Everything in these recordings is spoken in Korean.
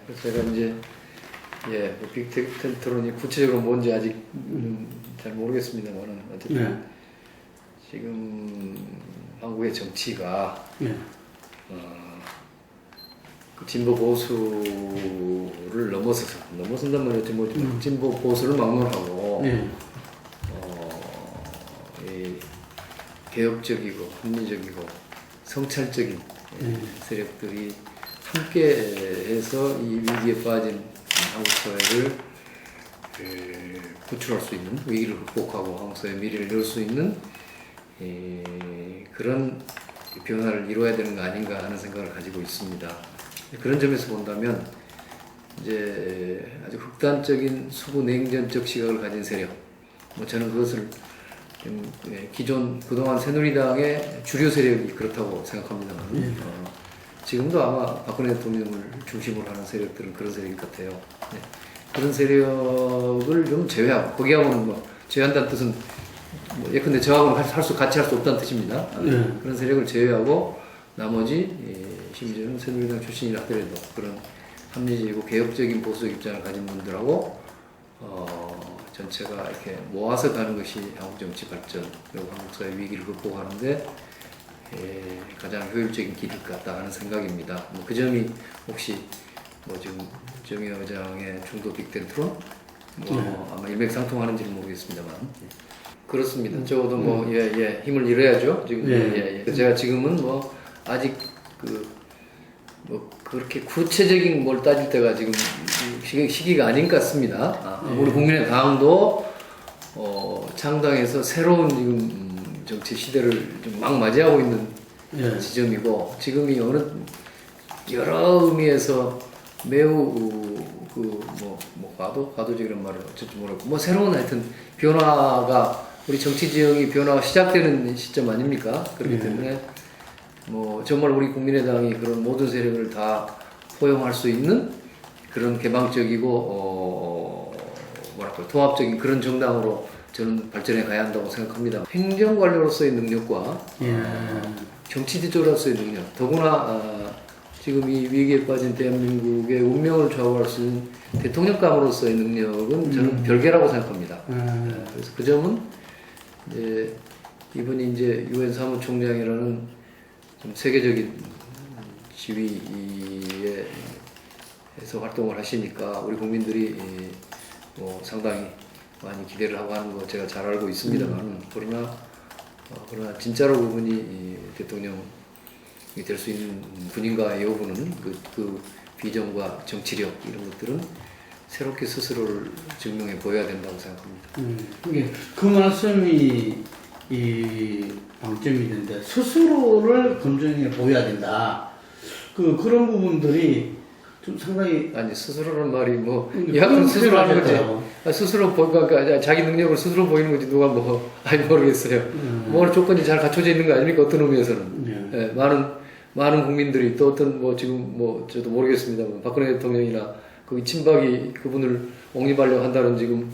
그래서 제가 이제 빅텐트론이 구체적으로 뭔지 아직 잘 모르겠습니다만은 어쨌든 지금 한국의 정치가 그 진보 보수를 넘어선단 말이었지 뭐 진보 보수를 막론하고 이 개혁적이고 합리적이고 성찰적인 세력들이 함께해서 이 위기에 빠진 한국 사회를 구출할 수 있는, 위기를 극복하고 한국 사회의 미래를 열 수 있는 그런 변화를 이루어야 되는 거 아닌가 하는 생각을 가지고 있습니다. 그런 점에서 본다면 이제 아주 극단적인 수구 냉전적 시각을 가진 세력, 뭐 저는 그것을 기존 그동안 새누리당의 주류 세력이 그렇다고 생각합니다만 지금도 아마 박근혜 대통령을 중심으로 하는 세력들은 그런 세력일 것 같아요. 그런 세력을 좀 제외하고, 거기하고는 뭐 제외한다는 뜻은 뭐 예컨대 저하고는 같이 할 수 없다는 뜻입니다. 그런 세력을 제외하고 나머지 심지어는 새누리당 출신이라 하더라도 그런 합리적이고 개혁적인 보수적 입장을 가진 분들하고 전체가 이렇게 모아서 가는 것이 한국 정치 발전 그리고 한국 사회 위기를 극복하는데 가장 효율적인 길일 것 같다 하는 생각입니다. 뭐 그 점이 혹시 뭐 지금 정의 의장의 중도 빅텐트론 아마 일맥상통하는지는 모르겠습니다만 그렇습니다. 적어도 뭐 힘을 잃어야죠. 지금 제가 지금은 뭐 아직 뭐 그렇게 구체적인 뭘 따질 때가 지금 시기가 아닌 것 같습니다. 우리 국민의당도 창당해서 새로운 지금 정치 시대를 좀 막 맞이하고 있는 지점이고 지금이 여러 의미에서 매우 과도적이란 말을 어쩔 줄 모르겠고 뭐 새로운 하여튼 변화가 우리 정치 지형이 변화가 시작되는 시점 아닙니까? 그렇기 때문에 뭐 정말 우리 국민의당이 그런 모든 세력을 다 포용할 수 있는 그런 개방적이고 통합적인 그런 정당으로 저는 발전해 가야 한다고 생각합니다. 행정관료로서의 능력과 정치 지도자로서의 능력, 더구나 지금 이 위기에 빠진 대한민국의 운명을 좌우할 수 있는 대통령감으로서의 능력은 저는 별개라고 생각합니다. 그래서 그 점은 이분이 이제 유엔 사무총장이라는 좀 세계적인 지위에서 활동을 하시니까 우리 국민들이 뭐 상당히 많이 기대를 하고 하는 거 제가 잘 알고 있습니다만 그러나 진짜로 그분이 대통령이 될 수 있는 분인가 여부는 그 비전과 정치력 이런 것들은 새롭게 스스로를 증명해 보여야 된다고 생각합니다. 그 말씀이 방점이 있는데 스스로를 검증해 보여야 된다. 그런 부분들이 좀 상당히 스스로라는 말이 뭐 약간 스스로 하는 거지. 스스로 그러니까 자기 능력을 스스로 보이는 거지 누가 모르겠어요. 뭐 조건이 잘 갖춰져 있는 거 아닙니까? 어떤 의미에서는 많은 국민들이 또 어떤 뭐 지금 뭐 저도 모르겠습니다만 박근혜 대통령이나 그 친박이 그분을 옹립하려고 한다는 지금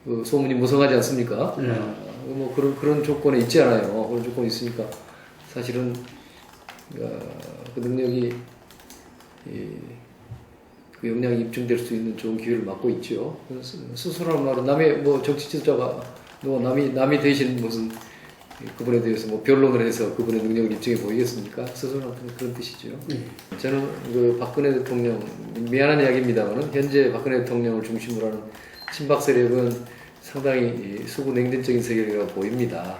그 소문이 무성하지 않습니까? 뭐 그런 조건에 있지 않아요. 그런 조건이 있으니까 사실은 그 능력이 그 역량이 입증될 수 있는 좋은 기회를 맞고 있죠. 스스로라는 말은 남의 뭐 정치 지도자가 남이 대신 무슨 그분에 대해서 뭐 변론을 해서 그분의 능력을 입증해 보이겠습니까? 스스로는 그런 뜻이죠. 저는 그 박근혜 대통령 미안한 이야기입니다만은 현재 박근혜 대통령을 중심으로 하는 친박 세력은 상당히 수구 냉전적인 세력이라고 보입니다.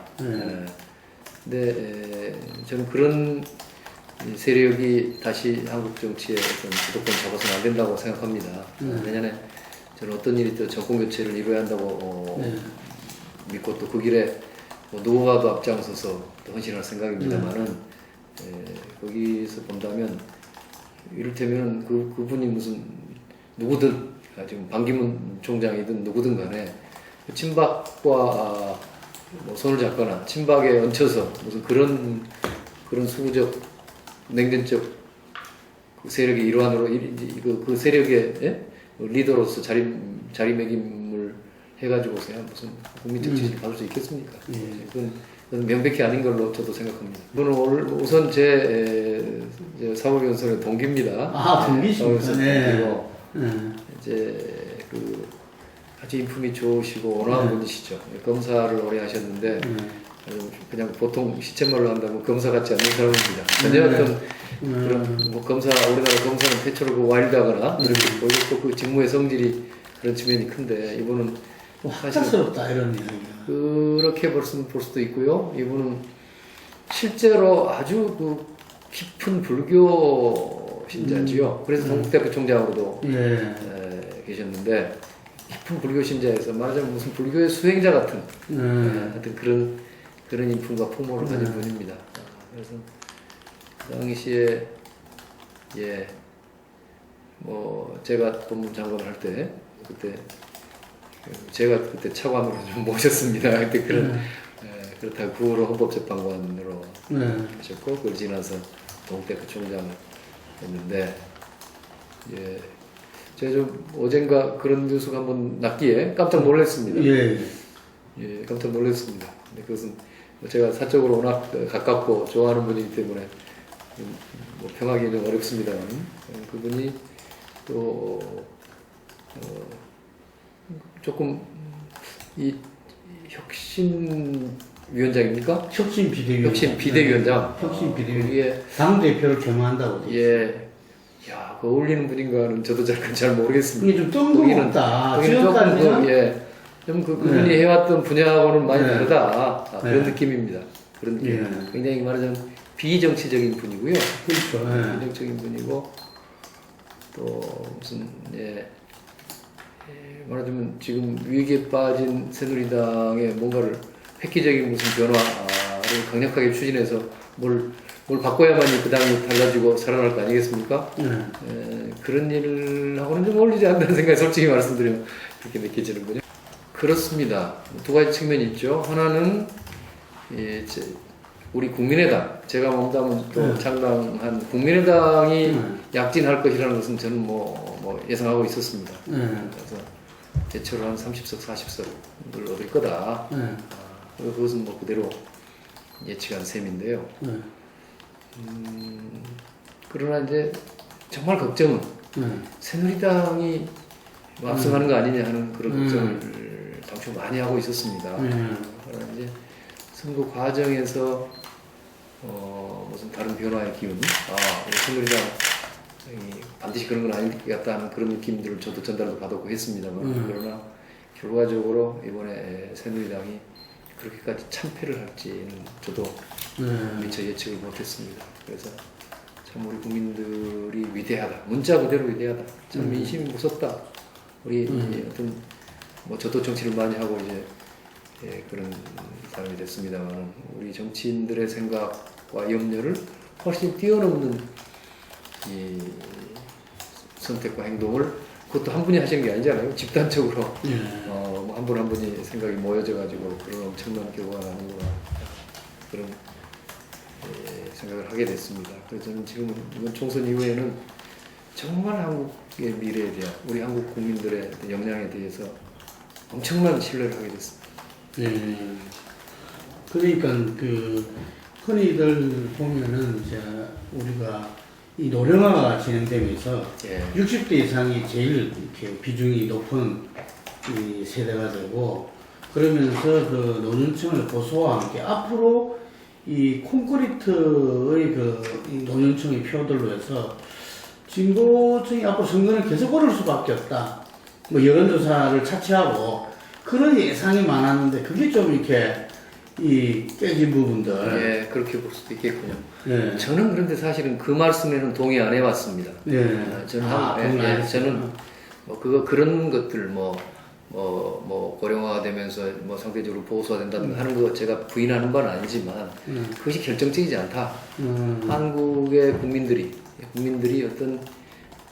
근데 저는 그런 세력이 다시 한국 정치의 어떤 주도권 잡아서는 안 된다고 생각합니다. 왜냐하면 저는 어떤 일이 또 정권 교체를 이루어야 한다고 믿고 또 그 길에 뭐 누구와도 앞장서서 또 헌신할 생각입니다만은 거기서 본다면 이를테면 그분이 무슨 누구든 지금 반기문 총장이든 누구든 간에 친박과 뭐 손을 잡거나 친박에 얹혀서 무슨 그런 수구적 냉전적 그 세력의 일환으로 그 세력의 리더로서 자리매김을 해가지고 무슨 국민 정치를 받을 수 있겠습니까? 그건 명백히 아닌 걸로 저도 생각합니다. 저는 우선 제 사법연수원의 동기입니다. 동기십니까? 그리고 이제 그 아주 인품이 좋으시고 온화한 분이시죠. 검사를 오래 하셨는데 그냥 보통 시쳇말로 한다면 검사 같지 않는 사람입니다. 전혀 어떤 그런 뭐 검사 우리나라 검사는 대체로 와일드하거나 이렇게 보이고 그 직무의 성질이 그런 측면이 큰데 이분은 학자스럽다 이런 이야기가. 그렇게 볼 수도 있고요. 이분은 실제로 아주 그 깊은 불교 신자지요. 그래서 동국대학교 총장으로도 계셨는데 깊은 불교 신자에서 말하자면 무슨 불교의 수행자 같은 하여튼 그런 인품과 풍모를 가진 분입니다. 그래서 그 당시에 뭐 제가 법무장관을 할 때 그때 제가 그때 차관으로 좀 모셨습니다. 그때 그렇다고 그 후로 헌법재판관으로 하셨고 그걸 지나서 동국대학교 총장을 했는데 제가 좀 어젠가 그런 뉴스가 한번 났기에 깜짝 놀랐습니다. 깜짝 놀랐습니다. 근데 그것은 제가 사적으로 워낙 가깝고 좋아하는 분이기 때문에 뭐 평하기는 좀 어렵습니다만 그분이 또 조금 이 혁신위원장입니까? 혁신 비대위원장. 혁신 비대위원장. 혁신 비대위원장. 당 대표를 겸한다고. 야, 그 어울리는 분인가는 저도 잘 모르겠습니다. 이게 좀 뜬금없다. 지금까지는 좀 그분이 해왔던 분야하고는 많이 다르다. 그런 느낌입니다. 그런 느낌. 굉장히 말하자면 비정치적인 분이고요. 그렇죠. 비정치적인 분이고 또 무슨 말하자면 지금 위기에 빠진 새누리당의 뭔가를 획기적인 무슨 변화를 강력하게 추진해서 뭘 바꿔야만이 그 당이 달라지고 살아날 거 아니겠습니까? 그런 일하고는 좀 어울리지 않는 생각이 솔직히 말씀드리면 그렇게 느껴지는군요. 그렇습니다. 두 가지 측면이 있죠. 하나는 우리 국민의당, 제가 몸담은 또 창당한 국민의당이 약진할 것이라는 것은 저는 뭐 예상하고 있었습니다. 그래서 대체로 한 30석, 40석을 얻을 거다. 그것은 뭐 그대로 예측한 셈인데요. 그러나 이제 정말 걱정은 새누리당이 압승하는 거 아니냐 하는 그런 걱정을 당초 많이 하고 있었습니다. 그러나 이제 선거 과정에서 무슨 다른 변화의 기운, 우리 새누리당이 반드시 그런 건 아닐 것 같다는 그런 느낌들을 저도 전달도 받았고 했습니다만 그러나 결과적으로 이번에 새누리당이 그렇게까지 참패를 할지는 저도 미처 예측을 못했습니다. 그래서 참 우리 국민들이 위대하다. 문자 그대로 위대하다. 참 민심이 무섭다. 우리 어떤 뭐 저도 정치를 많이 하고 이제 그런 사람이 됐습니다만 우리 정치인들의 생각과 염려를 훨씬 뛰어넘는 이 선택과 행동을 그것도 한 분이 하시는 게 아니잖아요. 집단적으로 한 분 한 분이 생각이 모여져 가지고 그런 엄청난 결과가 나는구나 그런 생각을 하게 됐습니다. 그래서 저는 지금 이번 총선 이후에는 정말 한국의 미래에 대한 우리 한국 국민들의 역량에 대해서 엄청난 신뢰를 하게 됐습니다. 그러니까 흔히들 보면은 이제 우리가 이 노령화가 진행되면서 60대 이상이 제일 이렇게 비중이 높은 이 세대가 되고 그러면서 그 노년층을 고소와 함께 앞으로 이 콘크리트의 이 노년층의 표들로 해서 진보층이 앞으로 선거는 계속 오를 수밖에 없다. 뭐 여론조사를 차치하고 그런 예상이 많았는데 그게 좀 이렇게 깨진 부분들. 그렇게 볼 수도 있겠군요. 저는 그런데 사실은 그 말씀에는 동의 안 해왔습니다. 저는 뭐 그런 것들 고령화가 되면서 뭐 상대적으로 보수화된다든가 하는 거 제가 부인하는 바는 아니지만 그것이 결정적이지 않다. 한국의 국민들이 어떤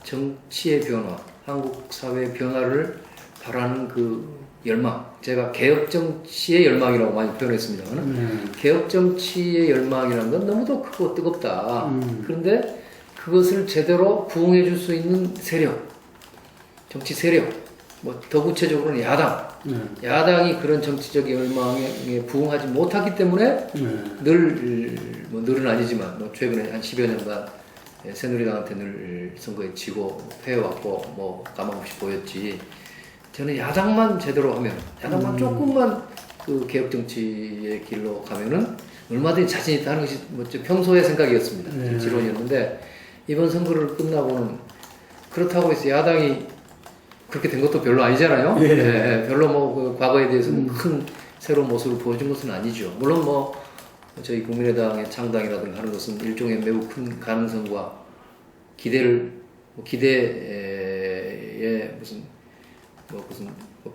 정치의 변화, 한국 사회의 변화를 바라는 그 열망, 제가 개혁 정치의 열망이라고 많이 표현했습니다만 개혁 정치의 열망이라는 건 너무도 크고 뜨겁다. 그런데 그것을 제대로 부응해 줄 수 있는 세력, 정치 세력, 뭐 더 구체적으로는 야당이 그런 정치적 열망에 부응하지 못하기 때문에 늘은 아니지만 뭐 최근에 한 10여 년간 새누리당한테 늘 선거에 지고 패해왔고 뭐 까막없이 보였지. 저는 야당만 제대로 하면, 야당만 조금만 그 개혁 정치의 길로 가면은 얼마든지 자신 있다 하는 것이 뭐 평소의 생각이었습니다. 지론이었는데 이번 선거를 끝나고는 그렇다고 해서 야당이 그렇게 된 것도 별로 아니잖아요. 별로 뭐 그 과거에 대해서는 큰 새로운 모습을 보여준 것은 아니죠. 물론 뭐 저희 국민의당의 창당이라든가 하는 것은 일종의 매우 큰 가능성과 기대를 기대의 무슨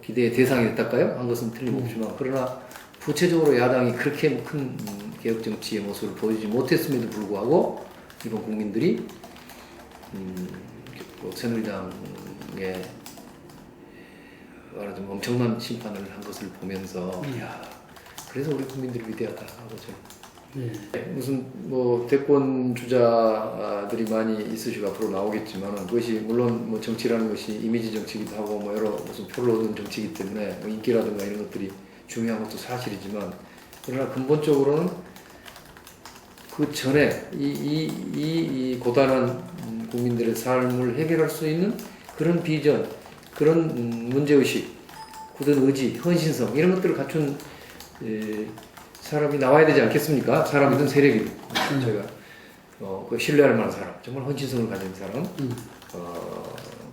기대의 대상이 됐달까요? 한 것은 틀림없지만 그러나 구체적으로 야당이 그렇게 큰 개혁 정치의 모습을 보여주지 못했음에도 불구하고 이번 국민들이 새누리당의 말하자면 엄청난 심판을 한 것을 보면서 야, 그래서 우리 국민들이 위대하다 하고 무슨 뭐 대권 주자들이 많이 있으시고 앞으로 나오겠지만 그것이 물론 뭐 정치라는 것이 이미지 정치기도 하고 뭐 여러 무슨 표를 얻는 정치이기 때문에 뭐 인기라든가 이런 것들이 중요한 것도 사실이지만 그러나 근본적으로는 그 전에 이 고단한 국민들의 삶을 해결할 수 있는 그런 비전, 그런 문제의식, 굳은 의지, 헌신성 이런 것들을 갖춘 사람이 나와야 되지 않겠습니까? 사람이든 세력이든 제가 그 신뢰할 만한 사람, 정말 헌신성을 가진 사람,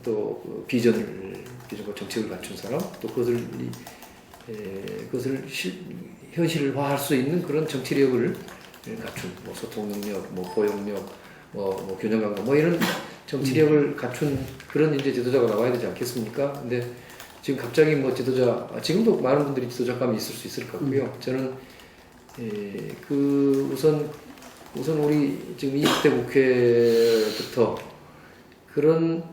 또 비전과 정책을 갖춘 사람, 또 그것을 현실화할 수 있는 그런 정치력을 갖춘 뭐 소통 능력, 뭐 포용력, 뭐 균형 감각, 뭐 이런 정치력을 갖춘 그런 이제 지도자가 나와야 되지 않겠습니까? 근데 지금 갑자기 뭐 지도자, 지금도 많은 분들이 지도자감이 있을 수 있을 것 같고요. 저는 우선 우리 지금 20대 국회부터 그런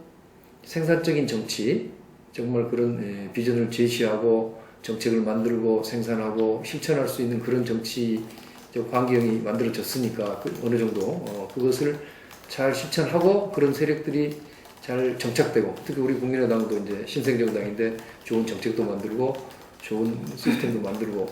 생산적인 정치, 정말 그런 비전을 제시하고 정책을 만들고 생산하고 실천할 수 있는 그런 정치적 환경이 만들어졌으니까 어느 정도 그것을 잘 실천하고 그런 세력들이 잘 정착되고 특히 우리 국민의당도 이제 신생정당인데 좋은 정책도 만들고 좋은 시스템도 만들고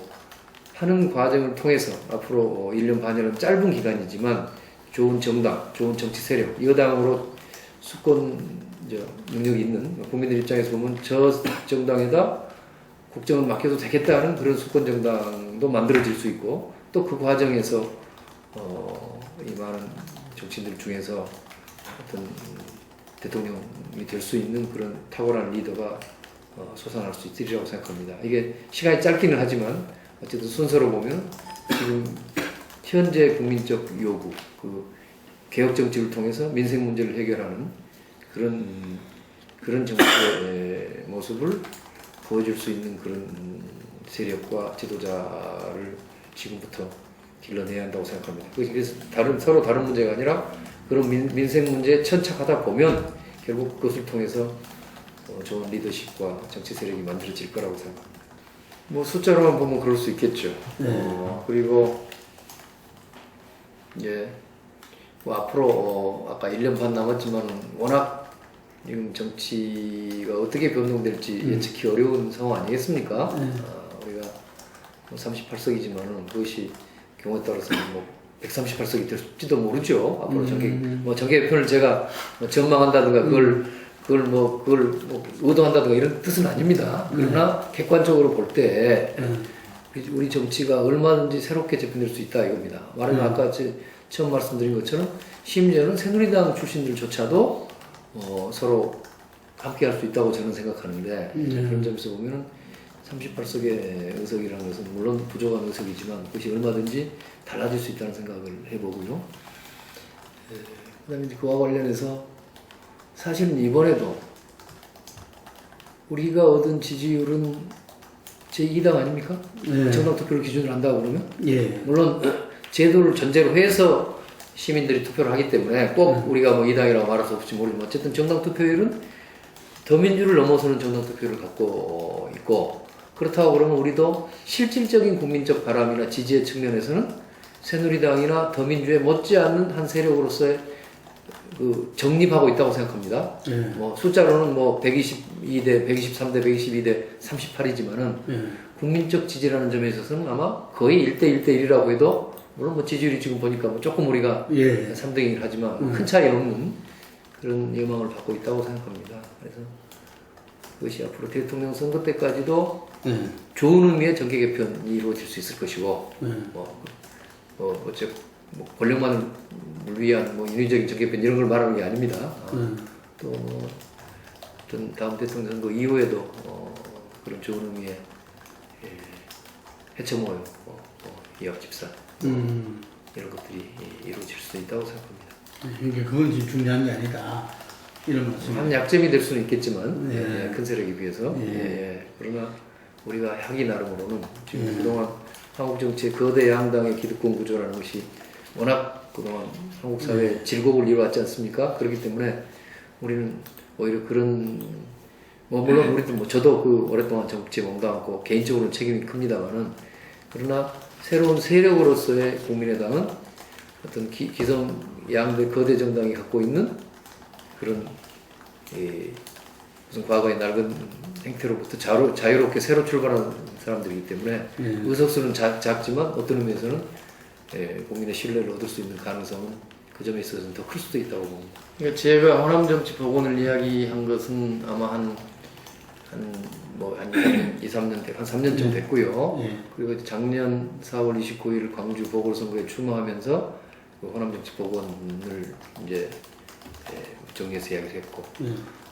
하는 과정을 통해서 앞으로 1년 반이라는 짧은 기간이지만 좋은 정당, 좋은 정치 세력, 여당으로 수권 능력이 있는 국민들 입장에서 보면 저 정당에다 국정을 맡겨도 되겠다는 그런 수권 정당도 만들어질 수 있고 또 그 과정에서 이 많은 정치인들 중에서 어떤 대통령이 될 수 있는 그런 탁월한 리더가 솟아날 수 있으리라고 생각합니다. 이게 시간이 짧기는 하지만 어쨌든 순서로 보면 지금 현재 국민적 요구, 그 개혁 정책을 통해서 민생 문제를 해결하는 그런 정치의 모습을 보여줄 수 있는 그런 세력과 지도자를 지금부터 길러내야 한다고 생각합니다. 그래서 서로 다른 문제가 아니라 그런 민생 문제에 천착하다 보면 결국 그것을 통해서 좋은 리더십과 정치 세력이 만들어질 거라고 생각합니다. 뭐 숫자로만 보면 그럴 수 있겠죠. 그리고 뭐 앞으로 아까 1년 반 남았지만 워낙 지금 정치가 어떻게 변동될지 예측이 어려운 상황 아니겠습니까? 우리가 38석이지만은 그것이 경우에 따라서는 뭐 138석이 될지도 모르죠. 앞으로 정계 개편을 제가 전망한다든가 그걸 의도한다든가 이런 뜻은 아닙니다. 그러나 객관적으로 볼 때 우리 정치가 얼마든지 새롭게 재편될 수 있다 이겁니다. 말하면 아까 처음 말씀드린 것처럼 심지어는 새누리당 출신들조차도 서로 함께 할 수 있다고 저는 생각하는데 그런 점에서 보면은 38석의 의석이라는 것은 물론 부족한 의석이지만 그것이 얼마든지 달라질 수 있다는 생각을 해보고요. 그 다음에 그와 관련해서 사실은 이번에도 우리가 얻은 지지율은 제2당 아닙니까? 정당 투표를 기준으로 한다고 그러면? 물론 제도를 전제로 해서 시민들이 투표를 하기 때문에 꼭 우리가 뭐 2당이라고 말할 수 없을지 모르지만 어쨌든 정당 투표율은 더민주를 넘어서는 정당 투표를 갖고 있고 그렇다고 그러면 우리도 실질적인 국민적 바람이나 지지의 측면에서는 새누리당이나 더민주에 못지않는 한 세력으로서의 정립하고 있다고 생각합니다. 뭐 숫자로는 뭐 122대 123대 122대 38이지만은 국민적 지지라는 점에 있어서는 아마 거의 1대 1대 1이라고 해도 물론 뭐 지지율이 지금 보니까 뭐 조금 우리가 예. 3등이긴 하지만 큰 차이 없는 그런 여망을 받고 있다고 생각합니다. 그래서 그것이 앞으로 대통령 선거 때까지도 좋은 의미의 정계 개편이 이루어질 수 있을 것이고, 권력만을 위한 뭐 인위적인 정계 개편 이런 걸 말하는 게 아닙니다. 또 어떤 다음 대통령 선거 이후에도 그런 좋은 의미의 해체모여, 이합 집산 이런 것들이 이루어질 수 있다고 생각합니다. 그러니까 그건 지금 중요한 게 아니다. 이런 말씀. 한 약점이 될 수는 있겠지만 예. 큰 세력에 비해서 그러나 우리가 하기 나름으로는 지금 그동안 한국 정치의 거대 양당의 기득권 구조라는 것이 워낙 그동안 한국 사회의 질곡을 이뤄왔지 않습니까? 그렇기 때문에 우리는 오히려 그런 물론 우리도 저도 그 오랫동안 정치에 몸담았고 개인적으로는 책임이 큽니다만은 그러나 새로운 세력으로서의 국민의당은 어떤 기성 양대 거대 정당이 갖고 있는 그런 무슨 과거의 낡은 행태로부터 자유롭게 새로 출발하는 사람들이기 때문에 의석수는 작지만 어떤 의미에서는 국민의 신뢰를 얻을 수 있는 가능성은 그 점에 있어서는 더 클 수도 있다고 봅니다. 그러니까 제가 호남 정치 복원을 이야기한 것은 아마 한 2, 3년 한 3년쯤 됐고요. 그리고 작년 4월 29일 광주 보궐선거에 출마하면서 그 호남 정치 복원을 이제 정리해서 이야기를 했고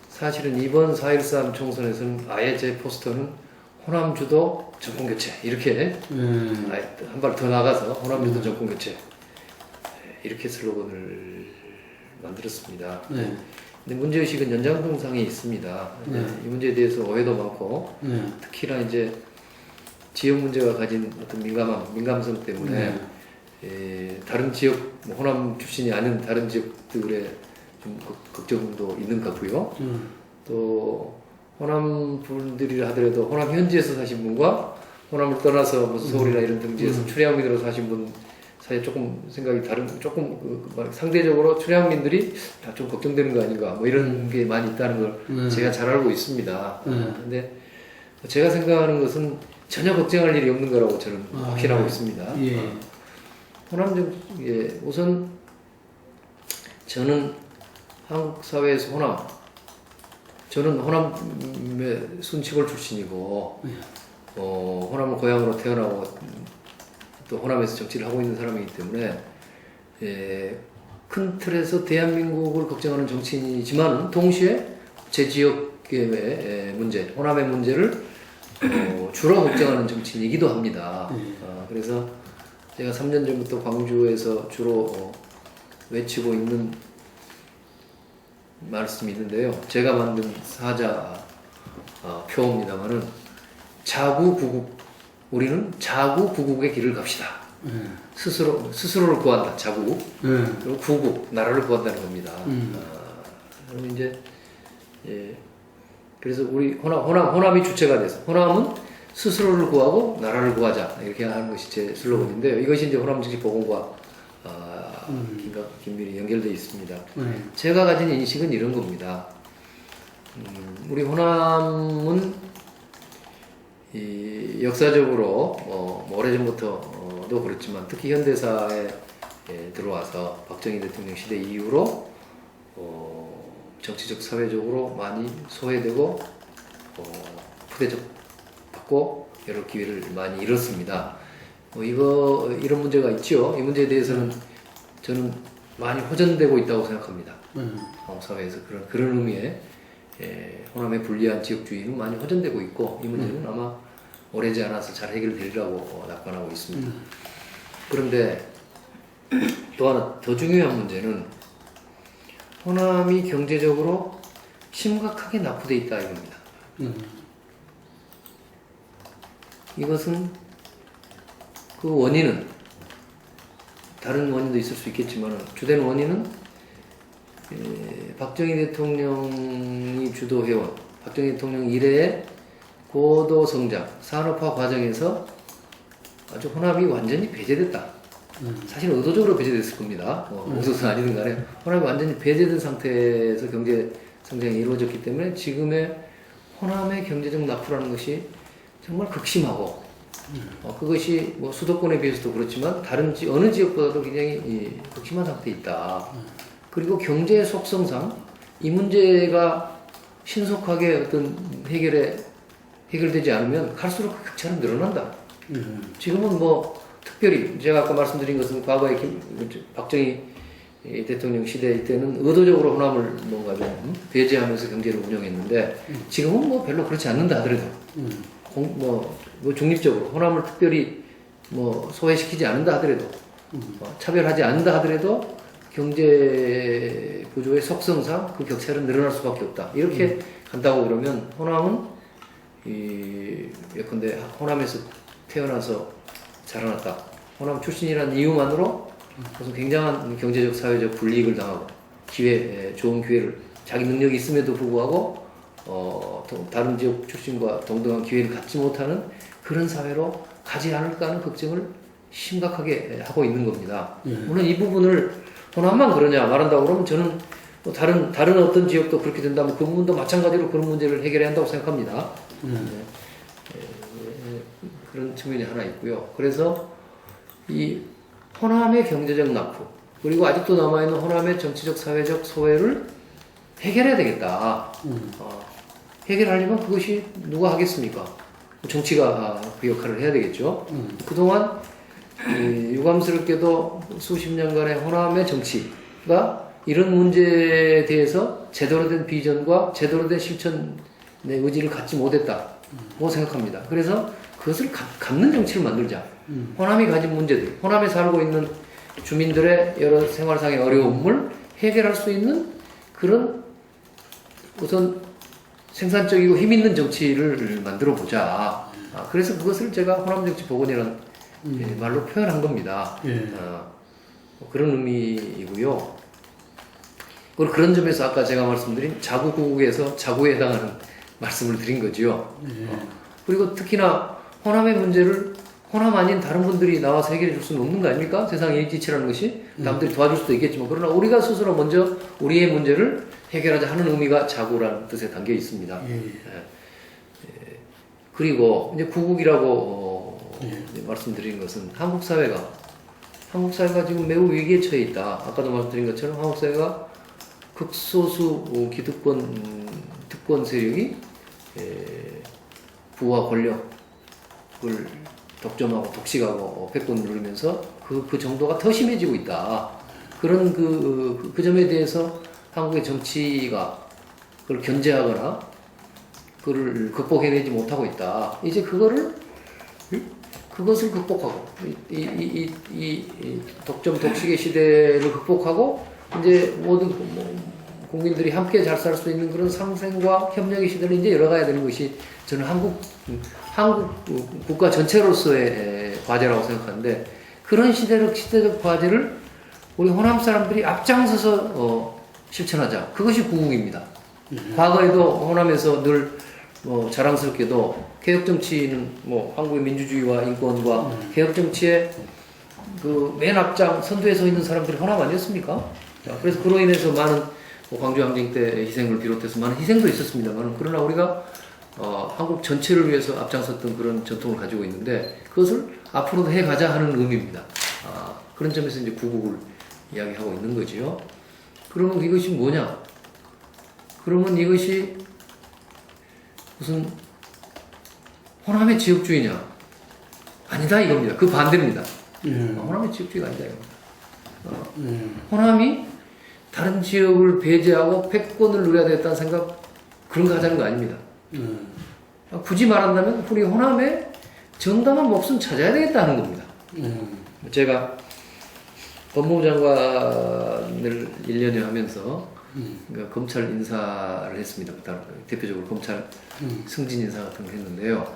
사실은 이번 4.13 총선에서는 아예 제 포스터는 호남 주도 정권 교체 이렇게 한 발 더 나가서 호남 주도 정권 교체 이렇게 슬로건을 만들었습니다. 근데 문제의식은 연장동상이 있습니다. 이 문제에 대해서 오해도 많고 특히나 이제 지역 문제가 가진 어떤 민감성 때문에 다른 지역 호남 출신이 아닌 다른 지역들의 좀 걱정도 있는 것 같고요. 또 호남 분들이라 하더라도 호남 현지에서 사신 분과 호남을 떠나서 무슨 서울이나 이런 등지에서 출향민으로 사신 분 사이에 조금 생각이 상대적으로 출향민들이 다 좀 걱정되는 거 아닌가 뭐 이런 게 많이 있다는 걸 제가 잘 알고 있습니다. 근데 제가 생각하는 것은 전혀 걱정할 일이 없는 거라고 저는 확신하고 있습니다. 우선 저는 한국 사회에서 저는 호남의 순시골 출신이고 호남을 고향으로 태어나고 또 호남에서 정치를 하고 있는 사람이기 때문에 큰 틀에서 대한민국을 걱정하는 정치인이지만 동시에 제 지역의 문제, 호남의 문제를 주로 걱정하는 정치인이기도 합니다. 그래서 제가 3년 전부터 광주에서 주로 외치고 있는 말씀이 있는데요. 제가 만든 사자 표입니다만은 자구구국 우리는 자구구국의 길을 갑시다. 스스로를 구한다. 자구 그리고 구국 나라를 구한다는 겁니다. 그럼 이제 그래서 우리 호남이 주체가 돼서 호남은 스스로를 구하고 나라를 구하자 이렇게 하는 것이 제 슬로건인데요. 이것이 이제 호남 정치 복원과 긴밀히 연결되어 있습니다. 제가 가진 인식은 이런 겁니다. 우리 호남은 역사적으로 오래전부터도 그렇지만 특히 현대사에 들어와서 박정희 대통령 시대 이후로 정치적 사회적으로 많이 소외되고 푸대접받고 여러 기회를 많이 잃었습니다. 이런 문제가 있죠. 이 문제에 대해서는 저는 많이 호전되고 있다고 생각합니다. 한국 사회에서 그런 의미의 호남의 불리한 지역주의는 많이 호전되고 있고 이 문제는 아마 오래지 않아서 잘 해결되리라고 낙관하고 있습니다. 그런데 또 하나 더 중요한 문제는 호남이 경제적으로 심각하게 낙후되어 있다 이겁니다. 이것은 그 원인은 다른 원인도 있을 수 있겠지만 주된 원인은 박정희 대통령이 주도해온 박정희 대통령 이래의 고도 성장, 산업화 과정에서 아주 호남이 완전히 배제됐다. 사실 의도적으로 배제됐을 겁니다. 의도는 아니든 간에 호남이 완전히 배제된 상태에서 경제 성장이 이루어졌기 때문에 지금의 호남의 경제적 낙후라는 것이 정말 극심하고 그것이 뭐 수도권에 비해서도 그렇지만 다른 어느 지역보다도 굉장히 극심한 상태에 있다. 그리고 경제 속성상 이 문제가 신속하게 어떤 해결되지 않으면 갈수록 그 격차는 늘어난다. 지금은 뭐 특별히 제가 아까 말씀드린 것은 과거에 박정희 대통령 시대 때는 의도적으로 호남을 뭔가 좀 배제하면서 경제를 운영했는데 지금은 뭐 별로 그렇지 않는다 하더라도 뭐 중립적으로 호남을 특별히 뭐 소외시키지 않는다 하더라도 차별하지 않는다 하더라도 경제 구조의 속성상 그 격차는 늘어날 수밖에 없다. 이렇게 간다고 그러면 호남은 예컨대 호남에서 태어나서 자라났다. 호남 출신이라는 이유만으로 무슨 굉장한 경제적 사회적 불이익을 당하고 좋은 기회를 자기 능력이 있음에도 불구하고 다른 지역 출신과 동등한 기회를 갖지 못하는 그런 사회로 가지 않을까 하는 걱정을 심각하게 하고 있는 겁니다. 물론 이 부분을 호남만 그러냐 말한다고 그러면 저는 뭐 다른 어떤 지역도 그렇게 된다면 그 부분도 마찬가지로 그런 문제를 해결해야 한다고 생각합니다. 그런 측면이 하나 있고요. 그래서 이 호남의 경제적 낙후 그리고 아직도 남아있는 호남의 정치적 사회적 소외를 해결해야 되겠다. 해결하려면 그것이 누가 하겠습니까? 정치가 그 역할을 해야 되겠죠. 그동안 유감스럽게도 수십 년간의 호남의 정치가 이런 문제에 대해서 제대로 된 비전과 제대로 된 실천의 의지를 갖지 못했다고 생각합니다. 그래서 그것을 갖는 정치를 만들자. 호남이 가진 문제들, 호남에 살고 있는 주민들의 여러 생활상의 어려움을 해결할 수 있는 그런 우선 생산적이고 힘있는 정치를 만들어 보자. 그래서 그것을 제가 호남정치복원이라는 말로 표현한 겁니다. 그런 의미이고요. 그리고 그런 점에서 아까 제가 말씀드린 자구국에서 자구에 해당하는 말씀을 드린 거죠. 그리고 특히나 호남의 문제를 호남 아닌 다른 분들이 나와서 해결해 줄 수는 없는 거 아닙니까? 세상의 일지치라는 것이 남들이 도와줄 수도 있겠지만 그러나 우리가 스스로 먼저 우리의 문제를 해결하자 하는 의미가 자구라는 뜻에 담겨 있습니다. 그리고 이제 구국이라고 이제 말씀드린 것은 한국 사회가 지금 매우 위기에 처해 있다. 아까도 말씀드린 것처럼 한국 사회가 극소수 특권 세력이 부와 권력을 독점하고 독식하고 패권을 누리면서 그 정도가 더 심해지고 있다. 그런 그 점에 대해서 한국의 정치가 그걸 견제하거나 그걸 극복해내지 못하고 있다. 이제 그것을 극복하고 이 독점 독식의 시대를 극복하고 이제 모든 국민들이 함께 잘 살 수 있는 그런 상생과 협력의 시대를 이제 열어가야 되는 것이 저는 한국 국가 전체로서의 과제라고 생각하는데 그런 시대적 과제를 우리 호남 사람들이 앞장서서 실천하자. 그것이 구국입니다. 과거에도 호남에서 늘 자랑스럽게도 개혁 정치는 한국의 민주주의와 인권과 개혁 정치의 그 맨 앞장 선두에 서 있는 사람들이 호남 아니었습니까? 그래서 그로 인해서 많은 광주 항쟁 때 희생을 비롯해서 많은 희생도 있었습니다만 그러나 우리가 한국 전체를 위해서 앞장섰던 그런 전통을 가지고 있는데 그것을 앞으로도 해가자 하는 의미입니다. 그런 점에서 이제 구국을 이야기하고 있는 거지요. 그러면 이것이 뭐냐? 그러면 이것이 무슨 호남의 지역주의냐? 아니다 이겁니다. 그 반대입니다. 호남의 지역주의가 아니다 이겁니다. 호남이 다른 지역을 배제하고 패권을 누려야 되겠다는 생각 그런 거 하자는 거 아닙니다. 굳이 말한다면 우리 호남에 정당한 몫은 찾아야 되겠다는 겁니다. 제가 법무부 장관을 1년여 하면서 그러니까 검찰 인사를 했습니다. 대표적으로 검찰 승진 인사 같은 걸 했는데요.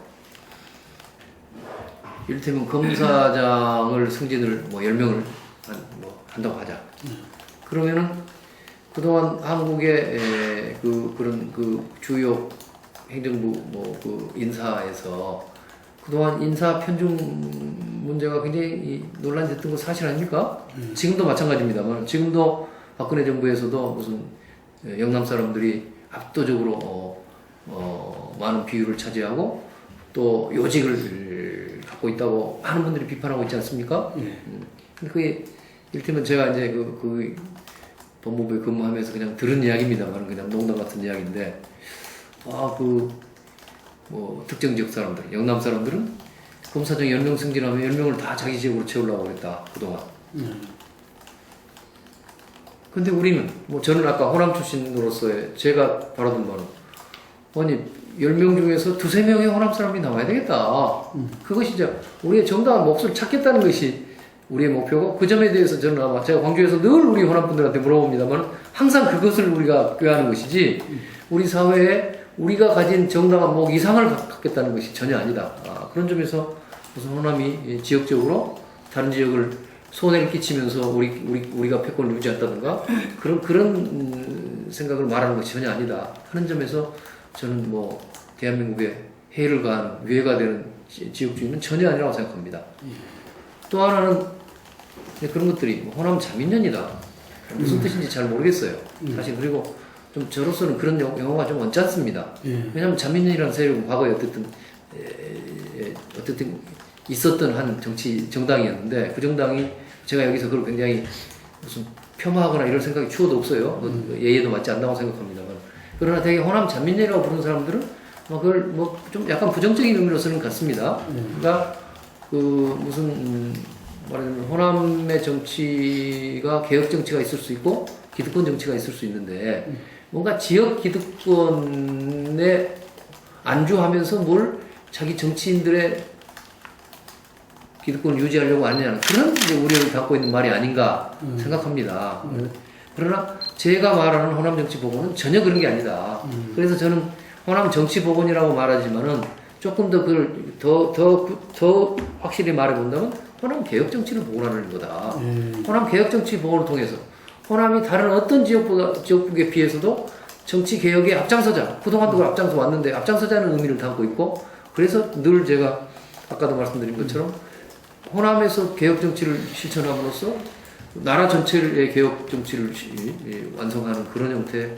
이를테면 검사장을 승진을 10명을 한다고 하자. 그러면은 그동안 한국의 그런 주요 행정부 그 인사에서 그동안 인사 편중 문제가 굉장히 논란이 됐던 거 사실 아닙니까? 지금도 마찬가지입니다만 지금도 박근혜 정부에서도 무슨 영남 사람들이 압도적으로 많은 비율을 차지하고 또 요직을 갖고 갖고 있다고 많은 분들이 비판하고 있지 않습니까? 근데 그게 이를테면 제가 이제 그 법무부에 근무하면서 그냥 들은 이야기입니다만 그냥 농담 같은 이야기인데 뭐 특정 지역 사람들, 영남 사람들은 검사장 10명 승진하면 10명을 다 자기 지역으로 채우려고 그랬다 그동안. 근데 우리는 뭐 저는 아까 호남 출신으로서의 제가 바라던 바는 아니 10명 중에서 2~3명의 호남 사람이 나와야 되겠다. 그것이 이제 우리의 정당한 몫을 찾겠다는 것이 우리의 목표고 그 점에 대해서 저는 아마 제가 광주에서 늘 우리 호남 분들한테 물어봅니다만 항상 그것을 우리가 꾀하는 것이지 우리 사회에 우리가 가진 정당한 목 이상을 갖겠다는 것이 전혀 아니다. 그런 점에서 무슨 호남이 지역적으로 다른 지역을 손해를 끼치면서 우리가 패권을 유지한다든가 그런 생각을 말하는 것이 전혀 아니다 하는 점에서 저는 뭐 대한민국에 해를 가한 위해가 되는 지역주의는 전혀 아니라고 생각합니다. 또 하나는 그런 것들이 호남 자민련이다 무슨 뜻인지 잘 모르겠어요. 사실 그리고 좀 저로서는 그런 용어가 좀 언짢습니다. 왜냐하면 자민련이라는 세력은 과거에 어쨌든 있었던 한 정당이었는데 그 정당이 제가 여기서 그걸 굉장히 무슨 폄하하거나 이럴 생각이 추호도 없어요. 예의에도 맞지 않다고 생각합니다만 그러나 되게 호남 잔민련이라고 부르는 사람들은 그걸 뭐 좀 약간 부정적인 의미로서는 같습니다. 그러니까 그 무슨 말하자면 호남의 정치가 개혁 정치가 있을 수 있고 기득권 정치가 있을 수 있는데 뭔가 지역 기득권에 안주하면서 뭘 자기 정치인들의 기득권을 유지하려고 하느냐는 그런 우려를 갖고 있는 말이 아닌가 생각합니다. 그러나 제가 말하는 호남 정치 복원은 전혀 그런 게 아니다. 그래서 저는 호남 정치 복원이라고 말하지만은 조금 더 그걸 더 확실히 말해본다면 호남 개혁 정치를 복원하는 거다. 호남 개혁 정치 복원을 통해서 호남이 다른 어떤 지역국에 비해서도 정치 개혁의 앞장서자, 그동안도 그걸 앞장서 왔는데 앞장서자는 의미를 담고 있고 그래서 늘 제가 아까도 말씀드린 것처럼 호남에서 개혁 정치를 실천함으로써 나라 전체의 개혁 정치를 완성하는 그런 형태의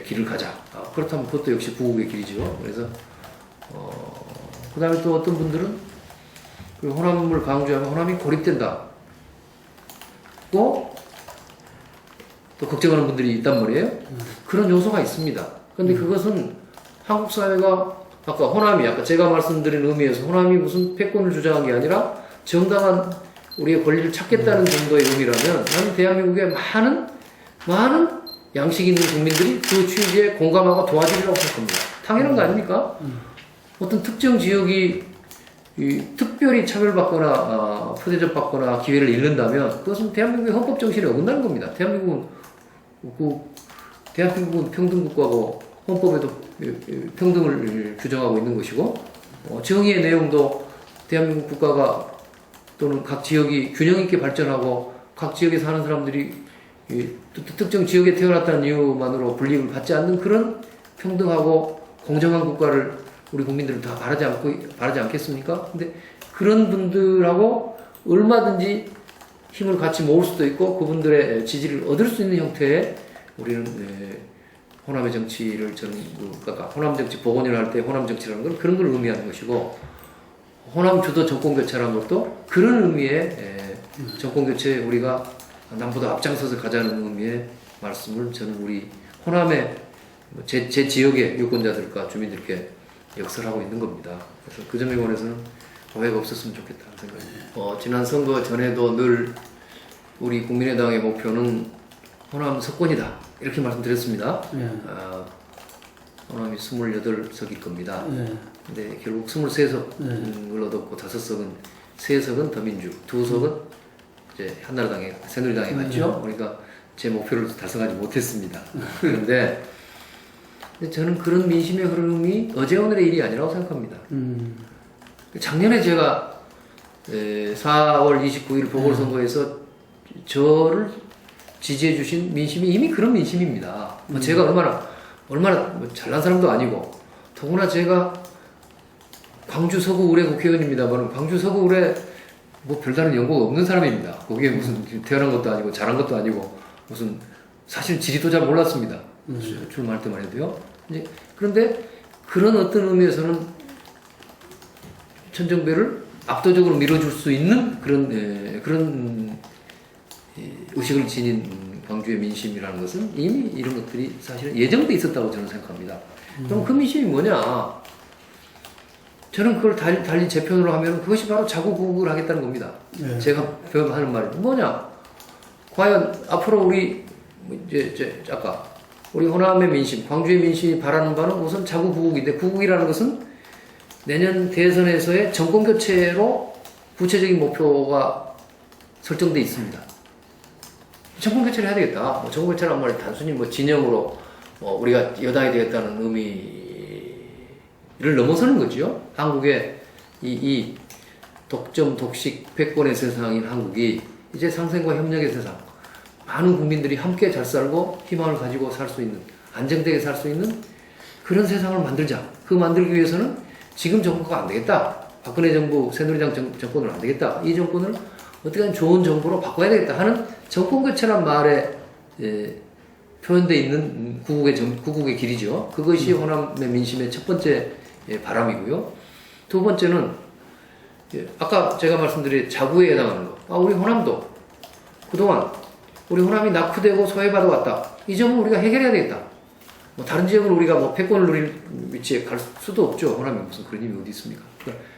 길을 가자. 그렇다면 그것도 역시 부국의 길이죠. 그래서 그 다음에 또 어떤 분들은 그 호남을 강조하면 호남이 고립된다. 또 걱정하는 분들이 있단 말이에요. 그런 요소가 있습니다. 근데 그것은 한국 사회가 아까 호남이 아까 제가 말씀드린 의미에서 호남이 무슨 패권을 주장한 게 아니라 정당한 우리의 권리를 찾겠다는 정도의 의미라면 나는 대한민국의 많은 양식 있는 국민들이 그 취지에 공감하고 도와주리라고 생각합니다. 당연한 거 아닙니까? 어떤 특정 지역이 특별히 차별받거나 표대접받거나 기회를 잃는다면 그것은 대한민국의 헌법 정신에 어긋나는 겁니다. 대한민국은 평등국가고 헌법에도 평등을 규정하고 있는 것이고 정의의 내용도 대한민국 국가가 또는 각 지역이 균형 있게 발전하고 각 지역에 사는 사람들이 특정 지역에 태어났다는 이유만으로 불이익을 받지 않는 그런 평등하고 공정한 국가를 우리 국민들은 다 바라지 않겠습니까? 근데 그런 분들하고 얼마든지 힘을 같이 모을 수도 있고 그분들의 지지를 얻을 수 있는 형태의 우리는 호남의 정치를 저는 그러니까 호남 정치 복원을 할 때 호남 정치라는 건 그런 걸 의미하는 것이고 호남 주도 정권 교체라는 것도 그런 의미의 정권 교체에 우리가 남보다 앞장서서 가자는 의미의 말씀을 저는 우리 호남의 제 지역의 유권자들과 주민들께 역설하고 있는 겁니다. 그래서 그 점에 관해서는 오해가 없었으면 좋겠다는 생각입니다. 지난 선거 전에도 늘 우리 국민의당의 목표는 호남 석권이다 이렇게 말씀드렸습니다. 호남이 28석일 겁니다. 근데 결국 23석을 얻었고 5석은 3석은 더민주, 2석은 이제 한나라당에 새누리당에 갔죠. 그러니까 제 목표를 달성하지 못했습니다. 그런데 저는 그런 민심의 흐름이 어제 오늘의 일이 아니라고 생각합니다. 작년에 제가 4월 29일 보궐선거에서 저를 지지해 주신 민심이 이미 그런 민심입니다. 제가 얼마나 잘난 사람도 아니고 더구나 제가 광주 서구 의뢰 국회의원입니다만 광주 서구 의뢰 뭐 별다른 연고가 없는 사람입니다. 거기에 무슨 태어난 것도 아니고 자란 것도 아니고 무슨 사실 지리도 잘 몰랐습니다. 출마할 때만 해도요. 그런데 그런 어떤 의미에서는 천정배를 압도적으로 밀어줄 수 있는 그런 의식을 지닌 광주의 민심이라는 것은 이미 이런 것들이 사실은 예정돼 있었다고 저는 생각합니다. 그럼 그 민심이 뭐냐? 저는 그걸 달리 제 편으로 하면 그것이 바로 자구국을 하겠다는 겁니다. 네. 제가 하는 말은 뭐냐? 과연 앞으로 우리 이제 아까 우리 호남의 민심, 광주의 민심이 바라는 바는 우선 자구국인데 구국이라는 것은 내년 대선에서의 정권 교체로 구체적인 목표가 설정돼 있습니다. 정권 교체를 해야 되겠다. 뭐 정권 교체란 말이 단순히 뭐 진영으로 우리가 여당이 되겠다는 의미를 넘어서는 거죠. 한국의 이 독점, 독식, 패권의 세상인 한국이 이제 상생과 협력의 세상, 많은 국민들이 함께 잘 살고 희망을 가지고 살 수 있는, 안정되게 살 수 있는 그런 세상을 만들자. 그 만들기 위해서는 지금 정부가 안 되겠다. 박근혜 정부, 새누리당 정권은 안 되겠다. 이 정권을 어떻게든 좋은 정부로 바꿔야 되겠다 하는 정권 교체란 말에 표현되어 있는 구국의 길이죠. 그것이 호남의 민심의 첫 번째 바람이고요. 두 번째는 아까 제가 말씀드린 자구에 해당하는 거. 우리 호남도 그동안 우리 호남이 낙후되고 소외받아 왔다. 이 점은 우리가 해결해야 되겠다. 뭐 다른 지역은 우리가 뭐 패권을 누릴 위치에 갈 수도 없죠. 호남이 무슨 그런 힘이 어디 있습니까?